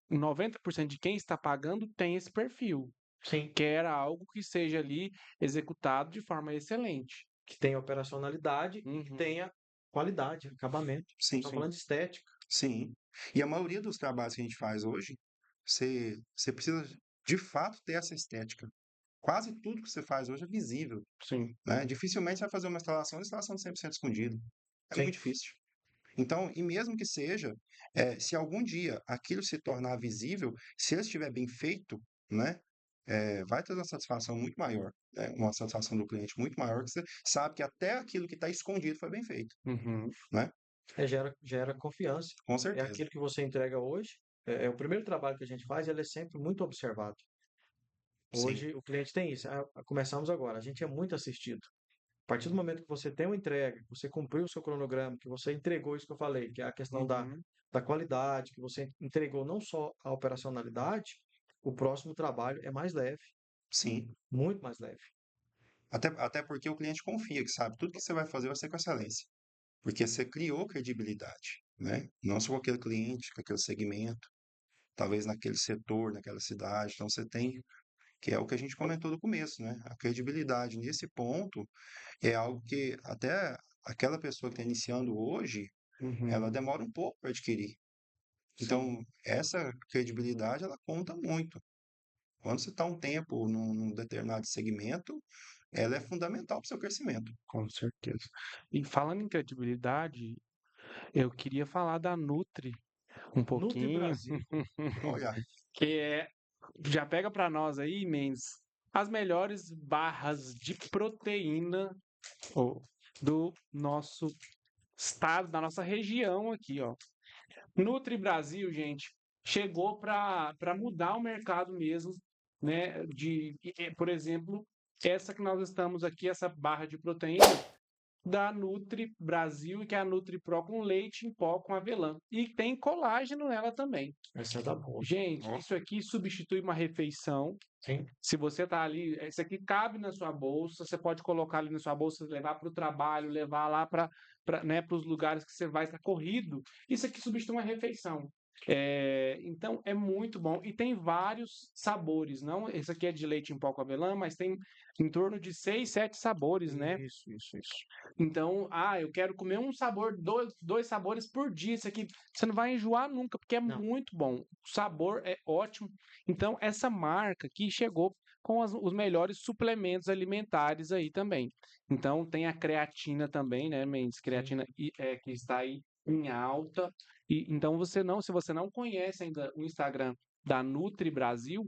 90% de quem está pagando tem esse perfil. Sim. Quer algo que seja ali executado de forma excelente. Que tenha operacionalidade e que Uhum, tenha qualidade, acabamento. sim, Estamos falando de estética. sim. E a maioria dos trabalhos que a gente faz hoje, você precisa de fato ter essa estética. Quase tudo que você faz hoje é visível, sim. né? Dificilmente você vai fazer uma instalação de 100% escondida. É muito Sim. difícil. Então, e mesmo que seja, se algum dia aquilo se tornar visível, se ele estiver bem feito, né, vai ter uma satisfação muito maior, né, uma satisfação do cliente muito maior, que você sabe que até aquilo que está escondido foi bem feito, Uhum, né? Gera confiança. Com É certeza. aquilo que você entrega hoje. É o primeiro trabalho que a gente faz, ele é sempre muito observado. Sim, Hoje o cliente tem isso. Começamos agora. A gente é muito assistido. A partir do momento que você tem uma entrega, que você cumpriu o seu cronograma, que você entregou isso que eu falei, que é a questão uhum. da qualidade, que você entregou não só a operacionalidade, o próximo trabalho é mais leve, sim. muito mais leve. Até porque o cliente confia que sabe tudo que você vai fazer vai ser com excelência. Porque você criou credibilidade, né? Não só com aquele cliente, com aquele segmento, talvez naquele setor, naquela cidade. Então você tem, que é o que a gente comentou no começo, né? A credibilidade nesse ponto é algo que até aquela pessoa que está iniciando hoje, ela Uhum, demora um pouco para adquirir. sim, Então, essa credibilidade, ela conta muito. Quando você está um tempo num determinado segmento, ela é fundamental para o seu crescimento. com certeza. E falando em credibilidade, eu queria falar da Nutri um Nutri pouquinho, Brasil. Olha, que já pega para nós aí, Mendes, as melhores barras de proteína ó, do nosso estado, da nossa região aqui, ó. Nutri Brasil, gente, chegou para mudar o mercado mesmo, né? Por exemplo, essa que nós estamos aqui, essa barra de proteína, da Nutri Brasil, que é a Nutri Pro com leite em pó com avelã. E tem colágeno nela também. Essa é da boa. Gente, Ó. isso aqui substitui uma refeição. Sim. Se você tá ali, isso aqui cabe na sua bolsa, você pode colocar ali na sua bolsa, levar para o trabalho, levar lá para né, os lugares que você vai estar corrido. Isso aqui substitui uma refeição. Então é muito bom e tem vários sabores, não? Esse aqui é de leite em pó com avelã, mas tem em torno de 6, 7 sabores, né? Isso. Então, eu quero comer um sabor, dois sabores por dia. Isso aqui você não vai enjoar nunca, porque é Não. muito bom. O sabor é ótimo. Então, essa marca aqui chegou com os melhores suplementos alimentares aí também. Então, tem a creatina também, né, Mendes? Creatina que está aí em alta. E, então, se você não conhece ainda o Instagram da Nutri Brasil,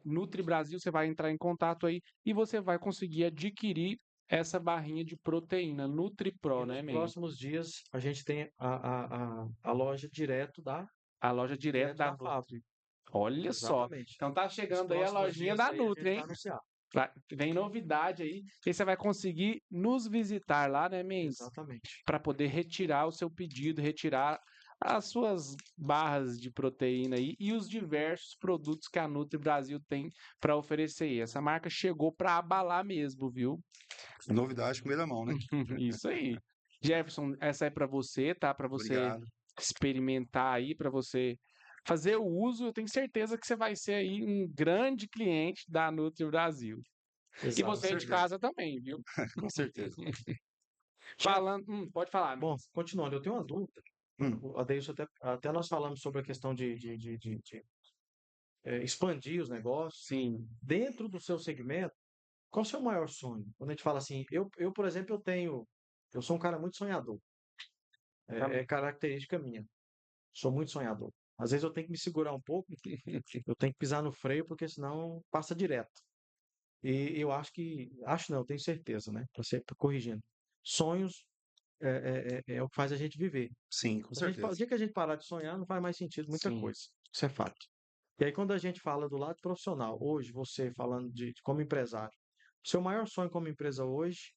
Nutri Brasil, você vai entrar em contato aí e você vai conseguir adquirir essa barrinha de proteína Nutri Pro, E né, nos Mendes? próximos dias a gente tem a loja direto A loja direto da da Nutri. fábrica. Olha só. Exatamente. Então tá Nos chegando aí a próximos lojinha dias da aí a gente Nutri, vai hein? anunciar. Vem novidade aí. E você vai conseguir nos visitar lá, né, Mendes? Exatamente. Para poder retirar o seu pedido, retirar as suas barras de proteína aí e os diversos produtos que a Nutri Brasil tem para oferecer aí. Essa marca chegou para abalar mesmo, viu? Novidade, primeira mão, né? Isso aí. Jefferson, essa é para você, tá? Para você Obrigado. experimentar aí, para você fazer o uso. Eu tenho certeza que você vai ser aí um grande cliente da Nutri Brasil. E Exato. você aí de certeza. casa também, viu? Com certeza. Falando, pode falar. Bom, continuando, eu tenho uma dúvida. Hum, O Adeilson, até nós falamos sobre a questão de expandir os negócios. Sim, Dentro do seu segmento, qual o seu maior sonho? Quando a gente fala assim, por exemplo, eu sou um cara muito sonhador. É característica minha. Sou muito sonhador. Às vezes eu tenho que me segurar um pouco, eu tenho que pisar no freio, porque senão passa direto. E eu acho não, eu tenho certeza, né? Para ser corrigindo. Sonhos é o que faz a gente viver. sim, com O certeza. dia que a gente parar de sonhar, não faz mais sentido muita sim. coisa. Isso é fato. E aí, quando a gente fala do lado profissional, hoje, você falando de como empresário, seu maior sonho como empresa hoje,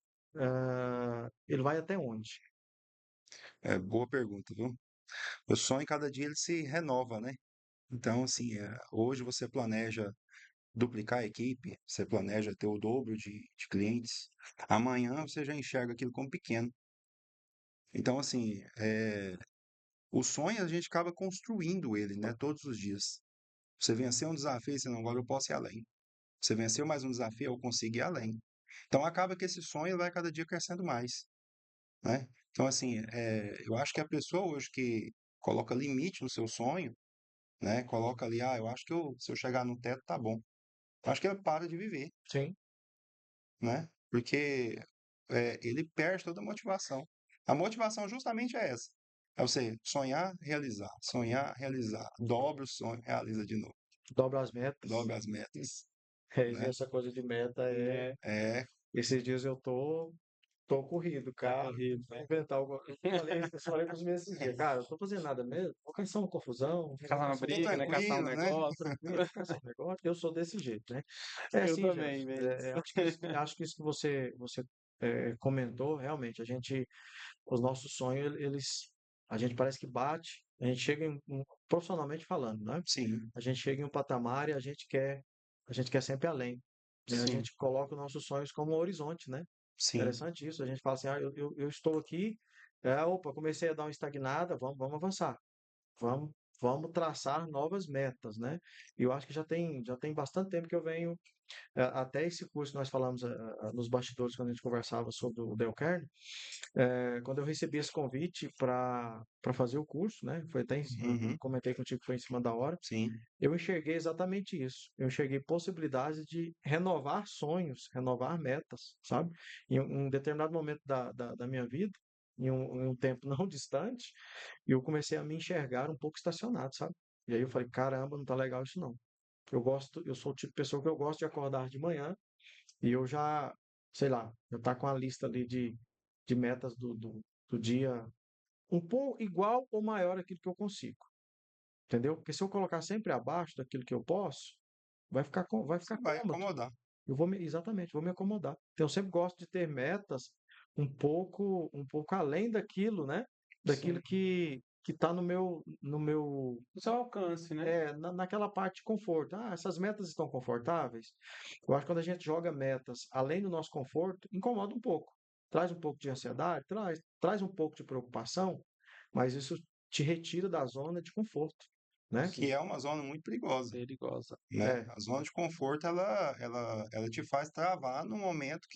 ele vai até onde? É, boa pergunta, viu? O sonho, cada dia ele se renova, né? Então, assim, hoje você planeja duplicar a equipe, você planeja ter o dobro de clientes. Amanhã você já enxerga aquilo como pequeno. Então, assim, o sonho a gente acaba construindo ele, né? Todos os dias. Você venceu um desafio, você não, agora eu posso ir além. Você venceu mais um desafio, eu consigo ir além. Então, acaba que esse sonho vai cada dia crescendo mais, né? Então, assim, eu acho que a pessoa hoje que coloca limite no seu sonho, né? Coloca ali, eu acho que se eu chegar no teto, tá bom. Eu acho que ele para de viver, Sim, né? Porque ele perde toda a motivação. A motivação justamente é essa. É você sonhar, realizar. Dobra o sonho, realiza de novo. dobra as metas. Dobra as metas, E né? essa coisa de meta Né? É, esses dias eu tô corrido, cara. corrido, Vou inventar algo. Eu falei com os meus esses dias, cara, eu tô fazendo nada mesmo. Vou caçar uma confusão, vou Caçar uma caçar tô briga, né? Caçar um tranquilo, né? negócio. caçar um negócio. Eu sou desse jeito, né? É Eu assim, também, Jefferson. velho. Acho que isso que você comentou, realmente, os nossos sonhos, a gente parece que bate, a gente chega profissionalmente falando, né? Sim, A gente chega em um patamar e a gente quer sempre além, né? A Sim, gente coloca os nossos sonhos como horizonte, né? sim, Interessante isso. A gente fala assim, eu estou aqui, opa, comecei a dar uma estagnada, vamos avançar. Vamos, vamos traçar novas metas, né? E eu acho que já tem bastante tempo que eu venho, até esse curso que nós falamos nos bastidores quando a gente conversava sobre o Dale Carnegie, quando eu recebi esse convite para fazer o curso, né? Foi até, uhum, comentei contigo que foi em cima da hora. sim, Eu enxerguei exatamente isso. Eu enxerguei possibilidades de renovar sonhos, renovar metas, sabe? Em um determinado momento da minha vida, em um tempo não distante, eu comecei a me enxergar um pouco estacionado, sabe? E aí eu falei, caramba, não tá legal isso não. Eu sou o tipo de pessoa que eu gosto de acordar de manhã e eu já, sei lá, eu tá com a lista ali de metas do dia um pouco igual ou maior aquilo que eu consigo. Entendeu? Porque se eu colocar sempre abaixo daquilo que eu posso, vai você ficar vai cômodo. incomodar. Exatamente, vou me acomodar. Então, eu sempre gosto de ter metas um pouco além daquilo, né? Daquilo Sim. que está no meu No seu alcance, né? naquela parte de conforto. Ah, essas metas estão confortáveis? Eu acho que quando a gente joga metas além do nosso conforto, incomoda um pouco. Traz um pouco de ansiedade, traz um pouco de preocupação, mas isso te retira da zona de conforto, né? Que é uma zona muito perigosa, Perigosa. né? É, A zona de conforto, ela te faz travar no momento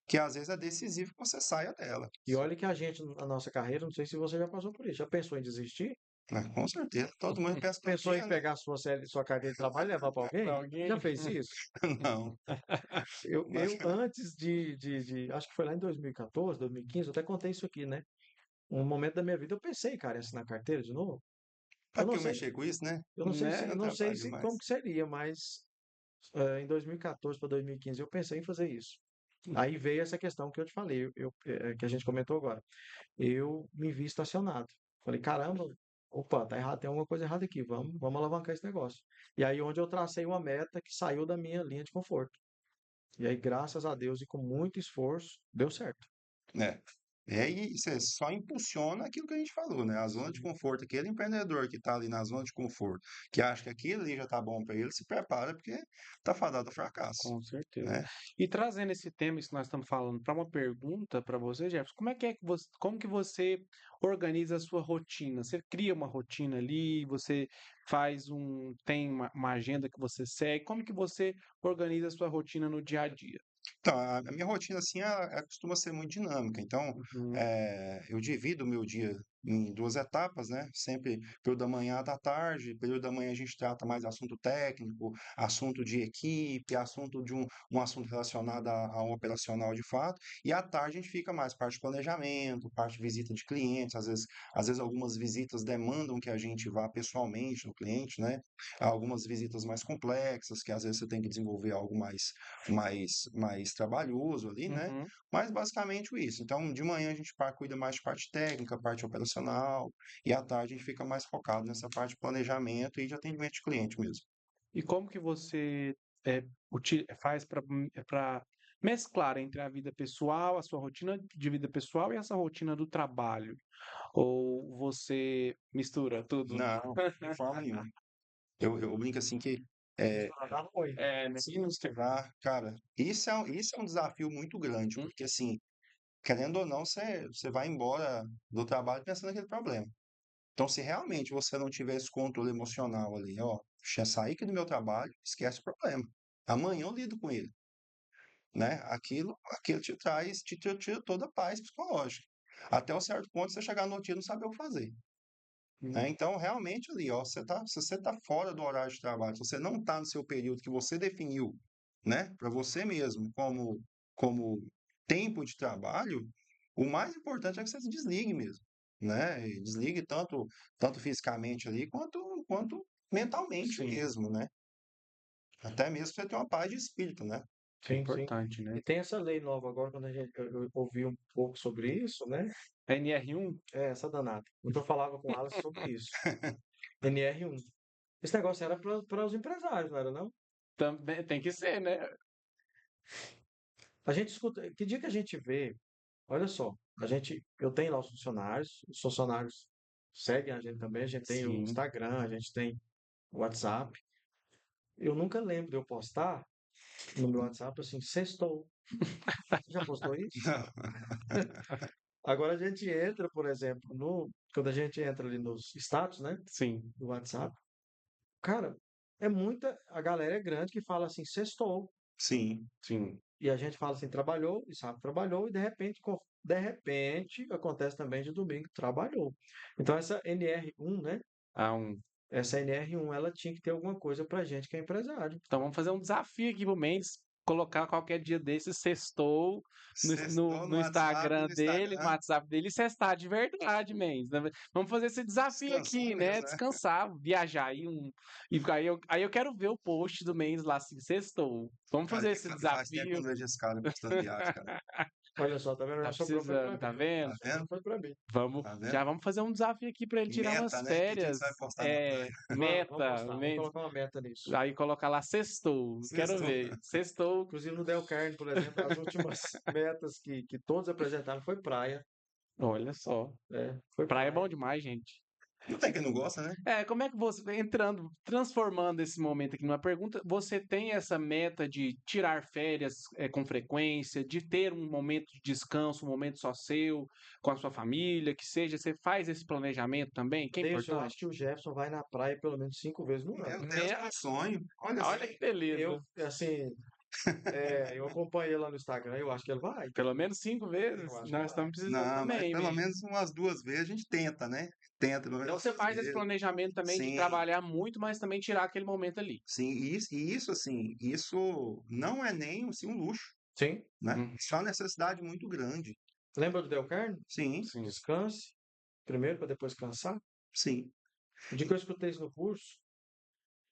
que às vezes é decisivo que você saia dela. e olha que a gente, na nossa carreira, não sei se você já passou por isso, já pensou em desistir? Né? Com certeza, todo mundo pensa todo Pensou em dia, né? pegar sua carteira de trabalho e levar para Pra alguém? Já alguém? fez isso? Não, mas Eu antes acho que foi lá em 2014, 2015, eu até contei isso aqui, né? Um momento da minha vida eu pensei, cara, em assinar carteira de novo. pra Eu não que eu sei, mexer com isso, né? Né? eu Não não sei trabalho se como demais. que seria, mas em 2014 para 2015 eu pensei em fazer isso. Aí veio essa questão que eu te falei, que a gente comentou agora. Eu me vi estacionado. Falei, caramba, opa, tá errado, tem alguma coisa errada aqui, vamos alavancar esse negócio. E aí onde eu tracei uma meta que saiu da minha linha de conforto. E aí, graças a Deus e com muito esforço, deu certo. É. E você só impulsiona aquilo que a gente falou, né? A zona de Sim, conforto, aquele empreendedor que está ali na zona de conforto, que acha que aquilo ali já está bom para ele, se prepara porque está fadado ao fracasso, com certeza. né? E trazendo esse tema, isso que nós estamos falando, para uma pergunta para você, Jefferson, como que você organiza a sua rotina? Você cria uma rotina ali, você tem uma agenda que você segue, como que você organiza a sua rotina no dia a dia? Então, a minha rotina, assim, ela costuma ser muito dinâmica. Então, Uhum, eu divido o meu dia em duas etapas, né? Sempre período da manhã à tarde. Período da manhã a gente trata mais assunto técnico, assunto de equipe, assunto de um assunto relacionado a um operacional de fato. E à tarde a gente fica mais parte de planejamento, parte de visita de clientes. Às vezes algumas visitas demandam que a gente vá pessoalmente no cliente, né? Algumas visitas mais complexas, que às vezes você tem que desenvolver algo mais trabalhoso ali, né? uhum. Mas basicamente isso. Então, de manhã a gente cuida mais de parte técnica, parte operacional, e à tarde a gente fica mais focado nessa parte de planejamento e de atendimento de cliente mesmo. E como que você faz para mesclar entre a vida pessoal, a sua rotina de vida pessoal e essa rotina do trabalho? Ou você mistura tudo? Não, de forma nenhuma. Eu brinco assim que é, Dá ruim. É, né? se misturar, cara, isso é um desafio muito grande, Hum, porque assim, querendo ou não, você vai embora do trabalho pensando naquele problema. Então, se realmente você não tiver esse controle emocional ali, ó, já saí aqui do meu trabalho, esquece o problema. Amanhã eu lido com ele, né? Aquilo te tira toda a paz psicológica. Até um certo ponto você chegar no dia e não saber o que fazer, hum, né? Então, realmente ali, ó, se você tá fora do horário de trabalho, se você não está no seu período que você definiu, né, para você mesmo como tempo de trabalho, o mais importante é que você se desligue mesmo, né? E desligue tanto fisicamente ali quanto mentalmente sim, mesmo, né? Até mesmo pra você ter uma paz de espírito, né? é Sim, sim. importante, né? E tem essa lei nova agora, quando eu ouvi um pouco sobre isso, né? NR1 É, essa danada. Quando eu falava com Alice sobre isso. NR1. Esse negócio era para os empresários, não era não? também tem que ser, né? A gente escuta, que dia que a gente vê, olha só, eu tenho lá os funcionários seguem a gente também, a gente tem o Sim. Instagram, a gente tem o WhatsApp. Eu nunca lembro de eu postar no meu WhatsApp assim, sextou. Você já postou isso? Agora a gente entra, por exemplo, quando a gente entra ali nos status, né, Sim, do WhatsApp, cara, a galera é grande que fala assim, sextou. Sim, sim. E a gente fala assim, trabalhou, e sabe, trabalhou, e de repente, acontece também de domingo, trabalhou. Então essa NR1, né, Ah, um. essa NR1, ela tinha que ter alguma coisa pra gente que é empresário. Então vamos fazer um desafio aqui pro Mendes, colocar qualquer dia desses, sextou sextou no no WhatsApp e Instagram no dele, no Instagram, WhatsApp dele, e sextar de verdade, Mendes, né? Vamos fazer esse desafio descansar aqui, né? mesmo, né? Descansar, viajar aí eu quero ver o post do Mendes lá assim, sextou. Vamos Cara, fazer esse faz tempo que eu desafio. não vejo esse cara postando viagem, cara. Olha só, tá vendo? Tá Já sobrou, foi pra precisando, tá mim. vendo? Tá vendo? Foi pra mim. Tá Já vendo? vamos fazer um desafio aqui pra ele tirar umas Meta, né? Que dia que férias. você vai postar na praia? Vamos Meta, postar, vamos colocar uma meta nisso. aí coloca lá sextou. Quero Sextou. ver. Sextou. Inclusive no Del Carne, por exemplo, as últimas metas que todos apresentaram foi praia. Olha só. Foi Praia é bom demais, gente. Não tem quem não gosta, né? Como é que você, transformando esse momento aqui numa pergunta, você tem essa meta de tirar férias com frequência, de ter um momento de descanso, um momento só seu, com a sua família, que seja, você faz esse planejamento também, que é Deus, eu acho importante? que o Jefferson vai na praia pelo menos 5 vezes no Meu ano. Deus, é um sonho. Olha só. Olha que beleza. Eu, assim, eu acompanhei lá no Instagram, eu acho que ele vai. Pelo menos 5 vezes, Eu acho que nós vai. estamos precisando Não, mas também, pelo man. menos umas 2 vezes a gente tenta, né? Tenta, pelo Então menos você 2 faz esse vezes. planejamento também de Sim, trabalhar muito, mas também tirar aquele momento ali. sim. E isso, assim, isso não é nem assim, um luxo, Sim. né? Uhum. Isso é uma necessidade muito grande. Lembra do Del Carne? Sim, Sim. Descanse primeiro para depois cansar. sim. O dia que eu escutei isso no curso,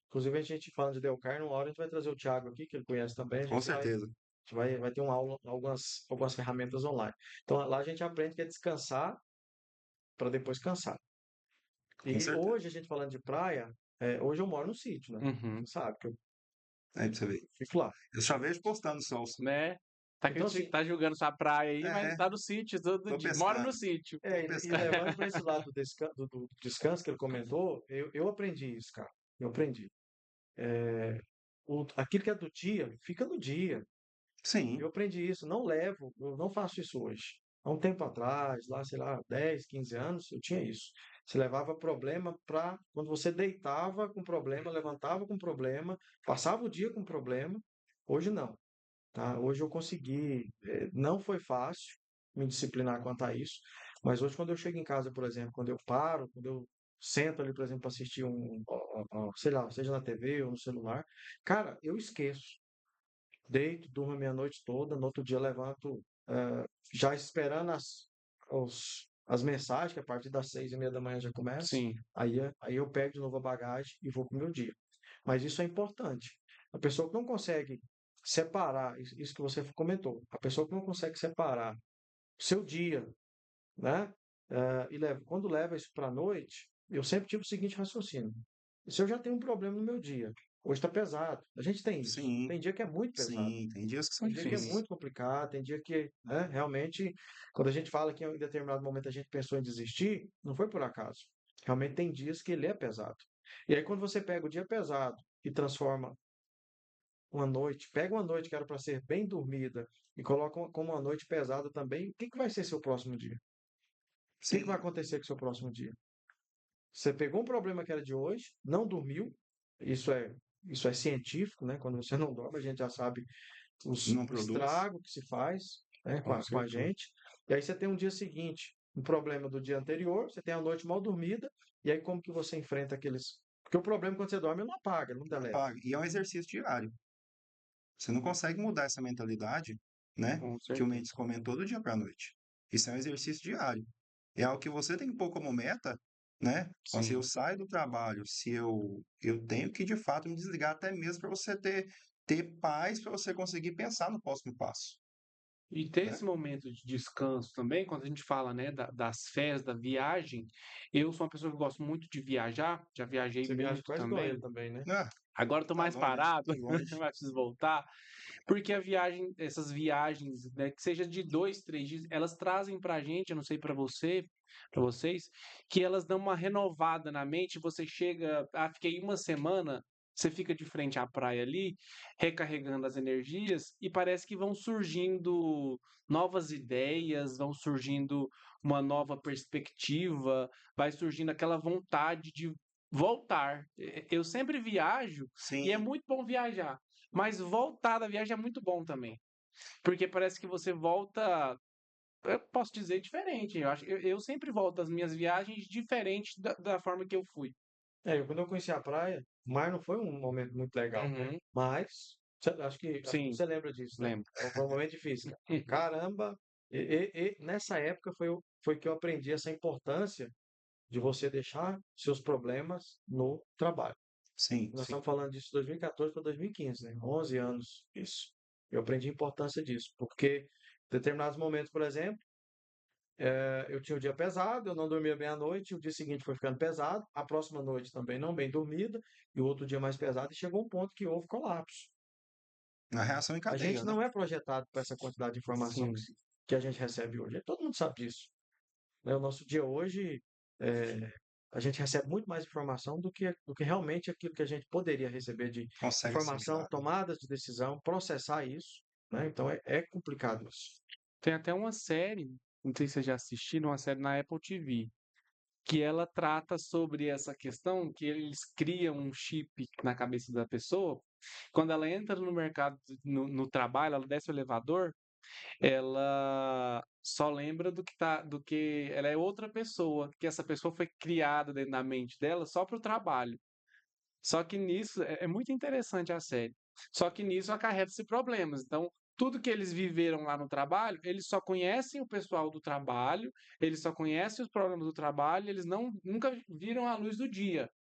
inclusive a gente falando de Del Carne, uma hora a gente vai trazer o Thiago aqui, que ele conhece também. A Com gente certeza. vai ter uma aula, algumas ferramentas online. Então lá a gente aprende que é descansar para depois cansar. Com E certeza. hoje a gente falando de praia, hoje eu moro no sítio, né? Uhum. Você sabe que eu Aí pra você ver. fico lá. Eu só vejo postando só. Né? Tá, Então, assim, tá julgando sua praia aí, mas É, tá no sítio todo tô dia. Mora no pescando. sítio. Tô e pescando. levando para esse lado do descanso que ele comentou, eu aprendi isso, cara. Eu aprendi. Aquilo que é do dia, fica no dia. Sim, Eu aprendi isso, eu não faço isso hoje. Há um tempo atrás, lá, sei lá, 10, 15 anos, eu tinha isso. Você levava problema para. Quando você deitava com problema, levantava com problema, passava o dia com problema. Hoje não, tá? Hoje eu consegui. Não foi fácil me disciplinar quanto a isso, mas hoje, quando eu chego em casa, por exemplo, quando eu paro, quando eu sento ali, por exemplo, para assistir sei lá, seja na TV ou no celular, cara, eu esqueço. Deito, durmo a meia-noite toda, no outro dia levanto já esperando as mensagens, que a partir das 6:30 da manhã já começa. Sim. Aí eu pego de novo a bagagem e vou pro meu dia. Mas isso é importante. A pessoa que não consegue separar, isso que você comentou, a pessoa que não consegue separar o seu dia, né? Quando leva isso para a noite, eu sempre tive o seguinte raciocínio. Se eu já tenho um problema no meu dia, hoje está pesado, a gente tem isso. sim, Tem dia que é muito pesado. sim. Tem dias que são Tem dia que é difíceis. muito complicado, tem dia que, né, realmente, quando a gente fala que em determinado momento a gente pensou em desistir, não foi por acaso. Realmente tem dias que ele é pesado. E aí quando você pega o dia pesado e transforma uma noite, pega uma noite que era para ser bem dormida e coloca como uma noite pesada também, o que que vai ser seu próximo dia? O que que vai Sim, acontecer com o seu próximo dia? Você pegou um problema que era de hoje, não dormiu, isso é, isso é científico, né? Quando você não dorme, a gente já sabe não o produz. estrago que se faz, né, Com com a certeza. gente. E aí você tem um dia seguinte, um problema do dia anterior, você tem a noite mal dormida, e aí como que você enfrenta aqueles. Porque o problema quando você dorme ele não apaga, ele não deleta. Apaga. E é um exercício diário. Você não consegue mudar essa mentalidade, né? Com Que o certeza. Mendes comentou do dia para a noite. Isso é um exercício diário. É algo que você tem que pôr como meta, né? Então, se eu Sim. saio do trabalho, se eu tenho que de fato me desligar até mesmo para você ter paz para você conseguir pensar no próximo passo, E ter né? esse momento de descanso também, quando a gente fala, né, das férias, da viagem, eu sou uma pessoa que gosto muito de viajar, já viajei Você viaja muito quase igual também. ele também, né? Ah, Agora eu tô tá mais longe, parado, tá longe. mas preciso voltar, porque a viagem, essas viagens, né, que seja de 2, 3 dias, elas trazem pra gente, eu não sei pra você, pra vocês, que elas dão uma renovada na mente, você chega, fiquei uma semana, você fica de frente à praia ali, recarregando as energias, e parece que vão surgindo novas ideias, vão surgindo uma nova perspectiva, vai surgindo aquela vontade de voltar. Eu sempre viajo e é Sim, muito bom viajar, mas voltar da viagem é muito bom também, porque parece que você volta, eu posso dizer diferente. Eu sempre volto das minhas viagens diferente da forma que eu fui. Quando eu conheci a praia, o mar não foi um momento muito legal, né? Uhum. Mas, acho que Sim, você lembra disso, né? lembro. Foi um momento difícil, cara. Caramba! Nessa época foi que eu aprendi essa importância de você deixar seus problemas no trabalho. sim, Nós estamos falando disso de 2014 para 2015, né? 11 anos isso. Eu aprendi a importância disso, porque Determinados momentos, por exemplo, eu tinha o dia pesado, eu não dormia bem à noite, o dia seguinte foi ficando pesado, a próxima noite também não bem dormida, e o outro dia mais pesado, e chegou um ponto que houve colapso. A reação em A cadeia, gente né? não é projetado para essa quantidade de informação Sim. que a gente recebe hoje. Todo mundo sabe disso, né? O nosso dia hoje, é, a gente recebe muito mais informação do que realmente aquilo que a gente poderia receber de Consegue informação, assimilar, né? tomadas de decisão, processar isso, né? Então é complicado isso. Tem até uma série, não sei se vocês já assistiram, uma série na Apple TV, que ela trata sobre essa questão que eles criam um chip na cabeça da pessoa. Quando ela entra no mercado, no trabalho, ela desce o elevador, ela só lembra do que ela é outra pessoa, que essa pessoa foi criada dentro da mente dela só para o trabalho. Só que nisso é muito interessante a série. Só que nisso acarreta-se problemas. Então, tudo que eles viveram lá no trabalho, eles só conhecem o pessoal do trabalho, eles só conhecem os problemas do trabalho, eles nunca viram a luz do dia, Olha só.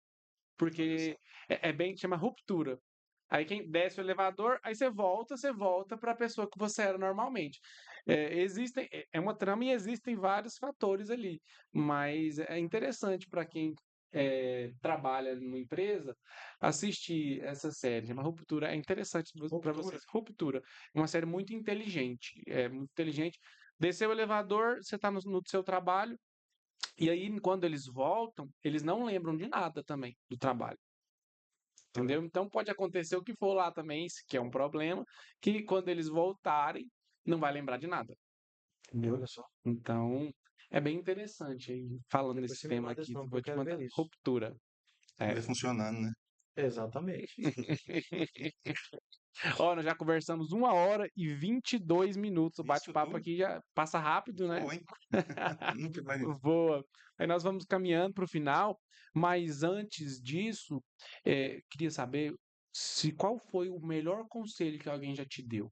porque é bem chama ruptura. Aí quem desce o elevador, aí você volta para a pessoa que você era normalmente. É uma trama e existem vários fatores ali, mas é interessante para quem trabalha numa empresa assistir essa série. Chama Ruptura. É interessante para Ruptura. vocês. Ruptura. É uma série muito inteligente. É muito inteligente. Desceu o elevador, você está no seu trabalho, e aí, quando eles voltam, eles não lembram de nada também do trabalho. Entendeu? Então pode acontecer o que for lá também, que é um problema, que quando eles voltarem, não vai lembrar de nada. Entendeu? Olha só. Então, é bem interessante aí, falando Depois desse você me tema manda esse aqui. nome, que Vou eu te quero mandar ver isso. ruptura. É. Ver funcionando, né? Exatamente. Ó, nós já conversamos 1 hora e 22 minutos. O Isso bate-papo tudo aqui já passa rápido, né? voa, hein? Nunca imaginei. Boa. Aí nós vamos caminhando para o final, mas antes disso, queria saber se qual foi o melhor conselho que alguém já te deu.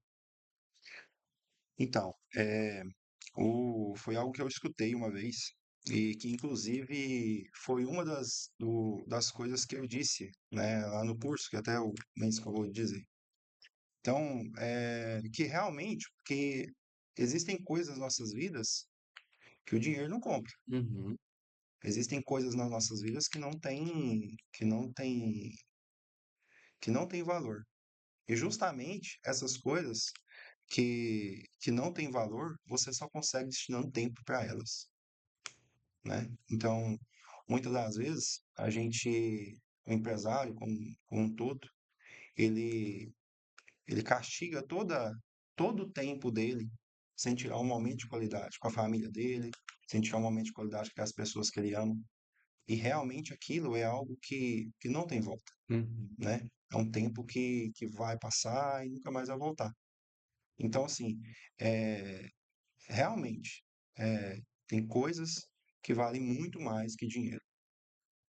Então, foi algo que eu escutei uma vez e que, inclusive, foi uma das coisas que eu disse, né, lá no curso, que até o Mendes acabou de dizer. Então, que realmente, porque existem coisas nas nossas vidas que o dinheiro não compra. Uhum. Existem coisas nas nossas vidas que não tem valor. E justamente essas coisas que não têm valor, você só consegue destinando tempo para elas, né? Então, muitas das vezes, o empresário, como um todo, ele, ele castiga todo o tempo dele sem tirar um momento de qualidade com a família dele, sem tirar um momento de qualidade com as pessoas que ele ama. E realmente aquilo é algo que não tem volta, Uhum. né? É um tempo que vai passar e nunca mais vai voltar. Então, assim, é, realmente, tem coisas que valem muito mais que dinheiro.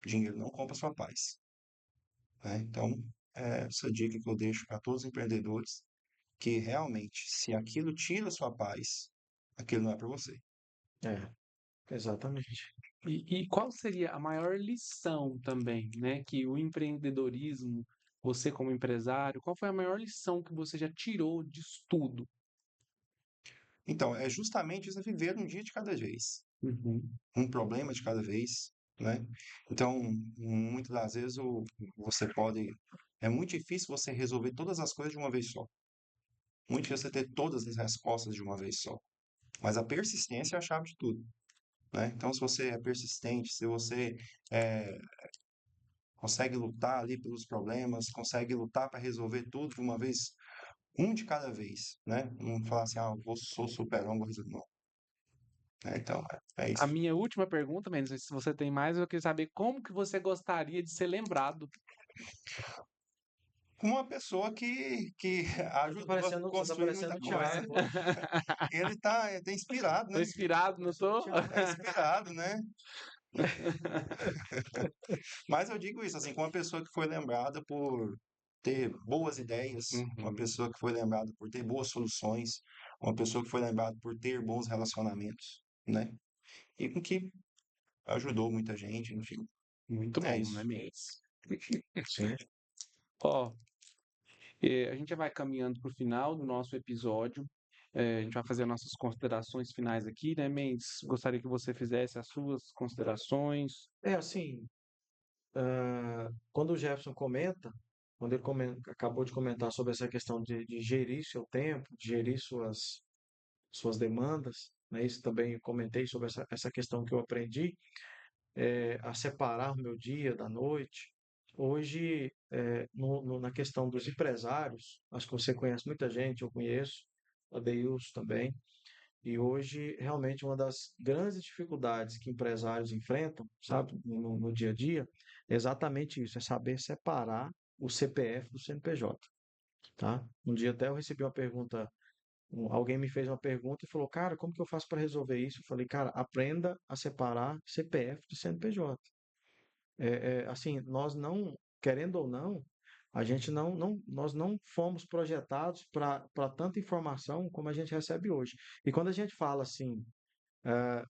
Dinheiro não compra sua paz, né? Então, essa dica que eu deixo para todos os empreendedores, que realmente, se aquilo tira sua paz, aquilo não é para você. É, exatamente. E qual seria a maior lição também, né, que o empreendedorismo, você como empresário, qual foi a maior lição que você já tirou disso tudo? Então, é justamente isso, é viver um dia de cada vez, Uhum. um problema de cada vez, né? Então, muitas das vezes você pode. É muito difícil você resolver todas as coisas de uma vez só. Muito difícil você ter todas as respostas de uma vez só. Mas a persistência é a chave de tudo, né? Então, se você é persistente, se você é, consegue lutar ali pelos problemas, consegue lutar para resolver tudo de uma vez, um de cada vez, né? Não falar assim, sou super-homem, vou resolver. Não. Então, é A isso. minha última pergunta, Mendes, se você tem mais, eu queria saber como que você gostaria de ser lembrado. Uma pessoa que ajudou a Você tá construir muita parecendo o coisa. Thiago. Ele tá inspirado, Tô né? inspirado, não Parecendo o tô? Thiago. Tá inspirado, né? Mas eu digo isso, assim, com uma pessoa que foi lembrada por ter boas ideias, uma Uhum. pessoa que foi lembrada por ter boas soluções, uma pessoa que foi lembrada por ter bons relacionamentos, né? E com que ajudou muita gente, enfim. Muito É bom, né, isso. Mendes? Sim. Ó, a gente já vai caminhando para o final do nosso episódio. a gente vai fazer nossas considerações finais aqui, né, Mendes? Gostaria que você fizesse as suas considerações. É assim, quando o Jefferson comenta, quando ele acabou de comentar sobre essa questão de gerir seu tempo, de gerir suas demandas, né? Isso também eu comentei sobre essa questão que eu aprendi, a separar o meu dia da noite. Hoje, na questão dos empresários, acho que você conhece muita gente, eu conheço, a Deilson também, e hoje realmente uma das grandes dificuldades que empresários enfrentam, sabe, no dia a dia, é exatamente isso, é saber separar o CPF do CNPJ, tá? Um dia até eu recebi uma pergunta, alguém me fez uma pergunta e falou, cara, como que eu faço para resolver isso? Eu falei, cara, aprenda a separar CPF do CNPJ. Assim, nós não, querendo ou não, a gente nós não fomos projetados para tanta informação como a gente recebe hoje. E quando a gente fala assim,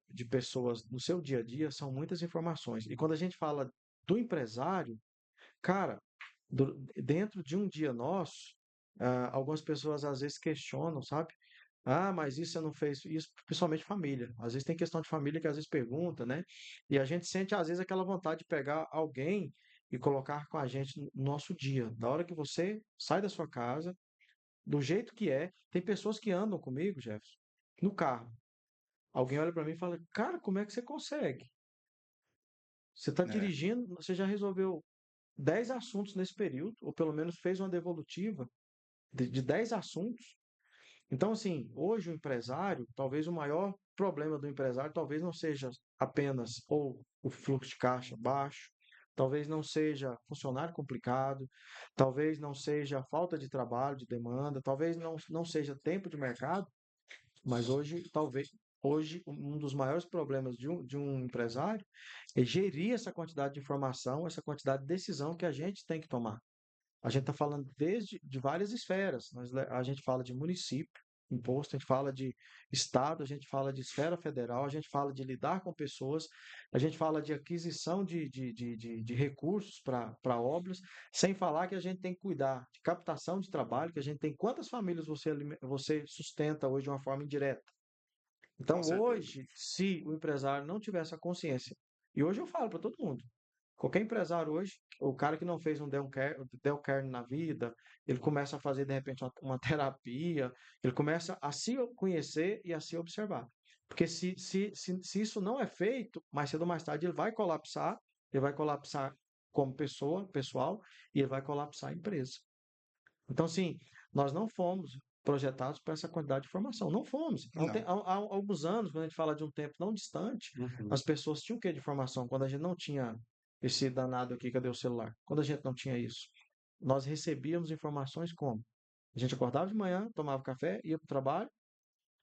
de pessoas no seu dia a dia, são muitas informações. E quando a gente fala do empresário, cara, dentro de um dia nosso, algumas pessoas às vezes questionam, sabe? Ah, mas isso você não fez, isso principalmente família. Às vezes tem questão de família que às vezes pergunta, né? E a gente sente às vezes aquela vontade de pegar alguém e colocar com a gente no nosso dia. Da hora que você sai da sua casa, do jeito que é, tem pessoas que andam comigo, Jefferson, no carro. Alguém olha para mim e fala: Cara, como é que você consegue? Você está É, dirigindo, você já resolveu 10 assuntos nesse período, ou pelo menos fez uma devolutiva de 10 assuntos. Então, assim, hoje o empresário, talvez o maior problema do empresário, talvez não seja apenas ou o fluxo de caixa baixo, talvez não seja funcionário complicado, talvez não seja falta de trabalho, de demanda, talvez não seja tempo de mercado, mas hoje um dos maiores problemas de um empresário é gerir essa quantidade de informação, essa quantidade de decisão que a gente tem que tomar. A gente está falando desde de várias esferas. A gente fala de município, imposto, a gente fala de estado, a gente fala de esfera federal, a gente fala de lidar com pessoas, a gente fala de aquisição de recursos para obras, sem falar que a gente tem que cuidar de captação de trabalho, que a gente tem quantas famílias você sustenta hoje de uma forma indireta. com Então, certeza. hoje, se o empresário não tiver essa consciência, e hoje eu falo para todo mundo, qualquer empresário hoje, o cara que não fez um Del Carne na vida, ele começa a fazer de repente uma terapia, ele começa a se conhecer e a se observar. Porque se isso não é feito, mais cedo ou mais tarde ele vai colapsar como pessoa, pessoal, e ele vai colapsar a empresa. Então, assim, nós não fomos projetados para essa quantidade de informação. Não fomos. Não, Há alguns anos, quando a gente fala de um tempo não distante, Uhum. as pessoas tinham o que de informação? Quando a gente não tinha esse danado aqui, cadê o celular? Quando a gente não tinha isso, nós recebíamos informações como? A gente acordava de manhã, tomava café, ia para o trabalho,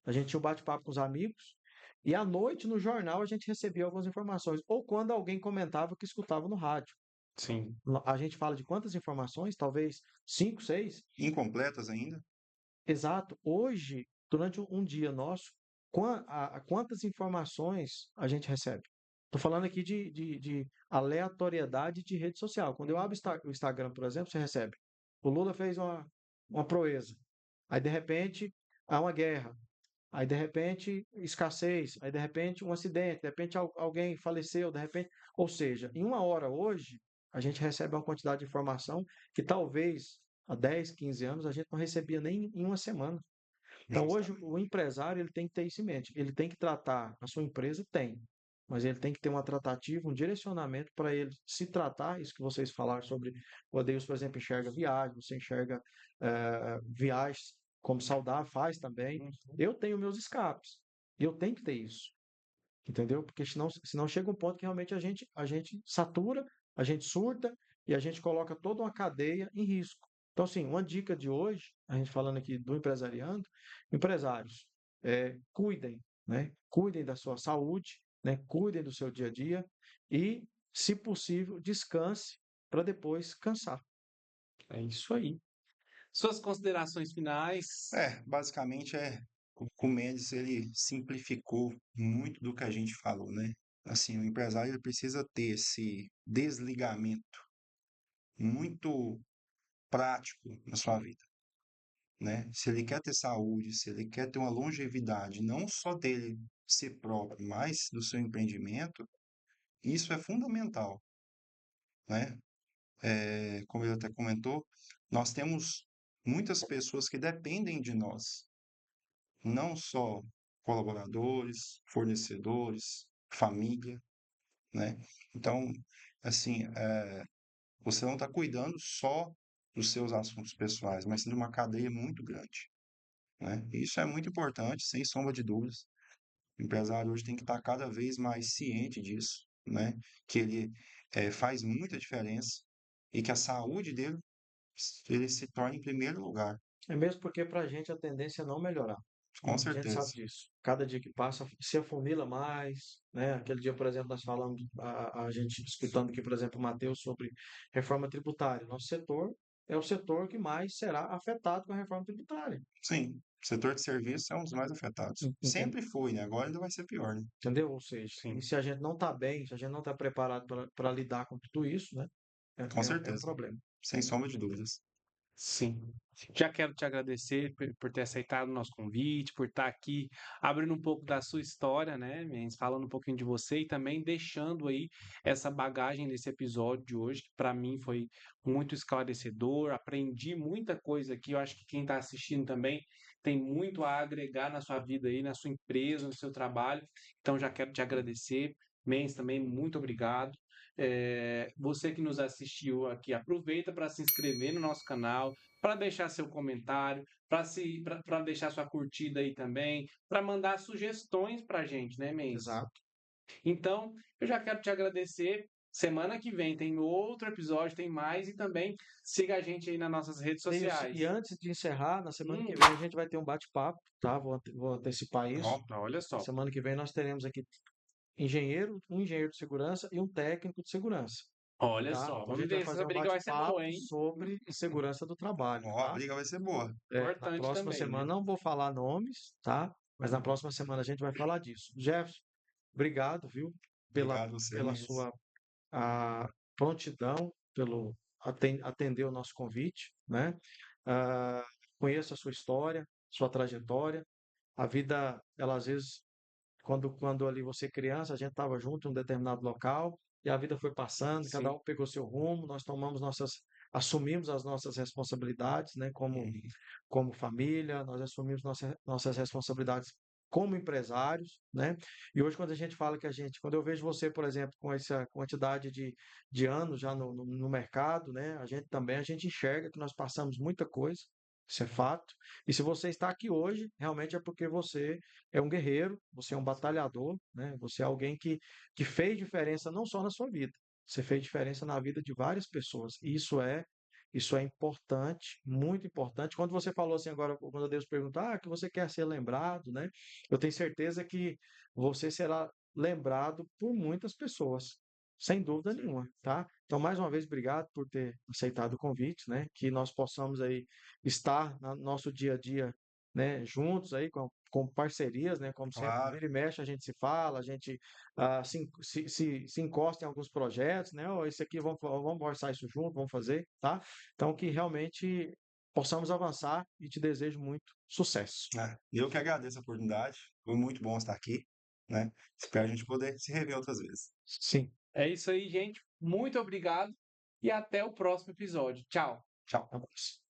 a gente tinha um bate-papo com os amigos, e à noite, no jornal, a gente recebia algumas informações. Ou quando alguém comentava que escutava no rádio. Sim. A gente fala de quantas informações? Talvez cinco, seis. incompletas ainda? Exato. Hoje, durante um dia nosso, quantas informações a gente recebe? Estou falando aqui de aleatoriedade de rede social. Quando eu abro o Instagram, por exemplo, você recebe. O Lula fez uma proeza. Aí, de repente, há uma guerra. Aí, de repente, escassez. Aí, de repente, um acidente. De repente, alguém faleceu. De repente, ou seja, em uma hora hoje, a gente recebe uma quantidade de informação que talvez há 10, 15 anos a gente não recebia nem em uma semana. Então, hoje, Justamente. o empresário ele tem que ter isso em mente. Ele tem que tratar a sua empresa, tem. Mas ele tem que ter uma tratativa, um direcionamento para ele se tratar. Isso que vocês falaram sobre o Adeus, por exemplo, enxerga viagem, você enxerga viagens como saudável, faz também. Uhum. Eu tenho meus escapes. Eu tenho que ter isso. Entendeu? Porque senão chega um ponto que realmente a gente satura, a gente surta e a gente coloca toda uma cadeia em risco. Então, assim, uma dica de hoje, a gente falando aqui do empresariando, empresários, cuidem, né? Cuidem da sua saúde, né? Cuidem do seu dia a dia e, se possível, descanse para depois cansar. É isso aí. Suas considerações finais. Basicamente o Mendes ele simplificou muito do que a gente falou, né? Assim, o empresário ele precisa ter esse desligamento muito prático na sua vida. né? Se ele quer ter saúde, se ele quer ter uma longevidade, não só dele ser próprio, mas do seu empreendimento, isso é fundamental, né? Como ele até comentou, nós temos muitas pessoas que dependem de nós, não só colaboradores, fornecedores, família, né? Então, assim, você não está cuidando só dos seus assuntos pessoais, mas sim de uma cadeia muito grande, né? Isso é muito importante, sem sombra de dúvidas. O empresário hoje tem que estar cada vez mais ciente disso, né? Que ele faz muita diferença e que a saúde dele ele se torne em primeiro lugar, É mesmo porque para a gente a tendência é não melhorar. com A gente sabe certeza. disso. Cada dia que passa se afunila mais, né? Aquele dia, por exemplo, nós falamos, a gente escutando aqui, por exemplo, o Matheus sobre reforma tributária. Nosso setor é o setor que mais será afetado com a reforma tributária. Sim, o setor de serviço é um dos mais afetados. Sempre foi, né? Agora ainda vai ser pior, né? Entendeu? Ou seja, e Sim, se a gente não está bem, se a gente não está preparado para lidar com tudo isso, né? Com É um certeza, problema. sem sombra de dúvidas. sim. Já quero te agradecer por ter aceitado o nosso convite, por estar aqui abrindo um pouco da sua história, né, Mendes, falando um pouquinho de você e também deixando aí essa bagagem nesse episódio de hoje, que para mim foi muito esclarecedor. Aprendi muita coisa aqui. Eu acho que quem está assistindo também tem muito a agregar na sua vida aí, na sua empresa, no seu trabalho. Então já quero te agradecer. Mendes, também muito obrigado. Você que nos assistiu aqui, aproveita para se inscrever no nosso canal, para deixar seu comentário, para deixar sua curtida aí também, para mandar sugestões para a gente, né, Mendes? Exato. Então, eu já quero te agradecer. Semana que vem tem outro episódio, tem mais, e também siga a gente aí nas nossas redes E sociais. antes de encerrar, na semana que Hum, vem a gente vai ter um bate-papo, tá? Vou antecipar isso. Ó, olha Na só, semana que vem nós teremos aqui um engenheiro de segurança e um técnico de segurança, olha tá? só. Então a Vamos gente vai ver se fazer essa um briga vai ser boa, bate-papo hein? sobre segurança do trabalho, ó, a tá? briga vai ser boa. Na Importante próxima também, semana, né? não vou falar nomes, tá? Mas na próxima semana a gente vai falar disso. Jefferson, obrigado, viu? Pela, Obrigado a você, pela Mendes. sua prontidão, pelo atender o nosso convite, né? Ah, conheço a sua história, sua trajetória. A vida, ela às vezes, quando ali você é criança, a gente estava junto em um determinado local e a vida foi passando, cada Sim. um pegou seu rumo, nós assumimos as nossas responsabilidades, né? Uhum. Como família, nós assumimos nossas responsabilidades como empresários, né? E hoje, quando a gente fala que quando eu vejo você, por exemplo, com essa quantidade de anos já no mercado, né? A gente enxerga que nós passamos muita coisa, isso é fato. E se você está aqui hoje, realmente é porque você é um guerreiro, você é um batalhador, né? Você é alguém que fez diferença não só na sua vida, você fez diferença na vida de várias pessoas. E isso é importante, muito importante. Quando você falou assim agora, quando Deus perguntar, que você quer ser lembrado, né? Eu tenho certeza que você será lembrado por muitas pessoas, sem dúvida nenhuma, tá? Então, mais uma vez, obrigado por ter aceitado o convite, né? Que nós possamos aí estar no nosso dia a dia, né? Juntos aí com parcerias, né? Como sempre, Claro, vira e mexe, a gente se fala, a gente se encosta em alguns projetos, né? Ó, esse aqui vamos orçar isso junto, vamos fazer, tá? Então, que realmente possamos avançar e te desejo muito sucesso. né? Eu que agradeço a oportunidade. Foi muito bom estar aqui, né? Espero a gente poder se rever outras vezes. Sim. É isso aí, gente. Muito obrigado e até o próximo episódio. Tchau. Tchau. Abraço.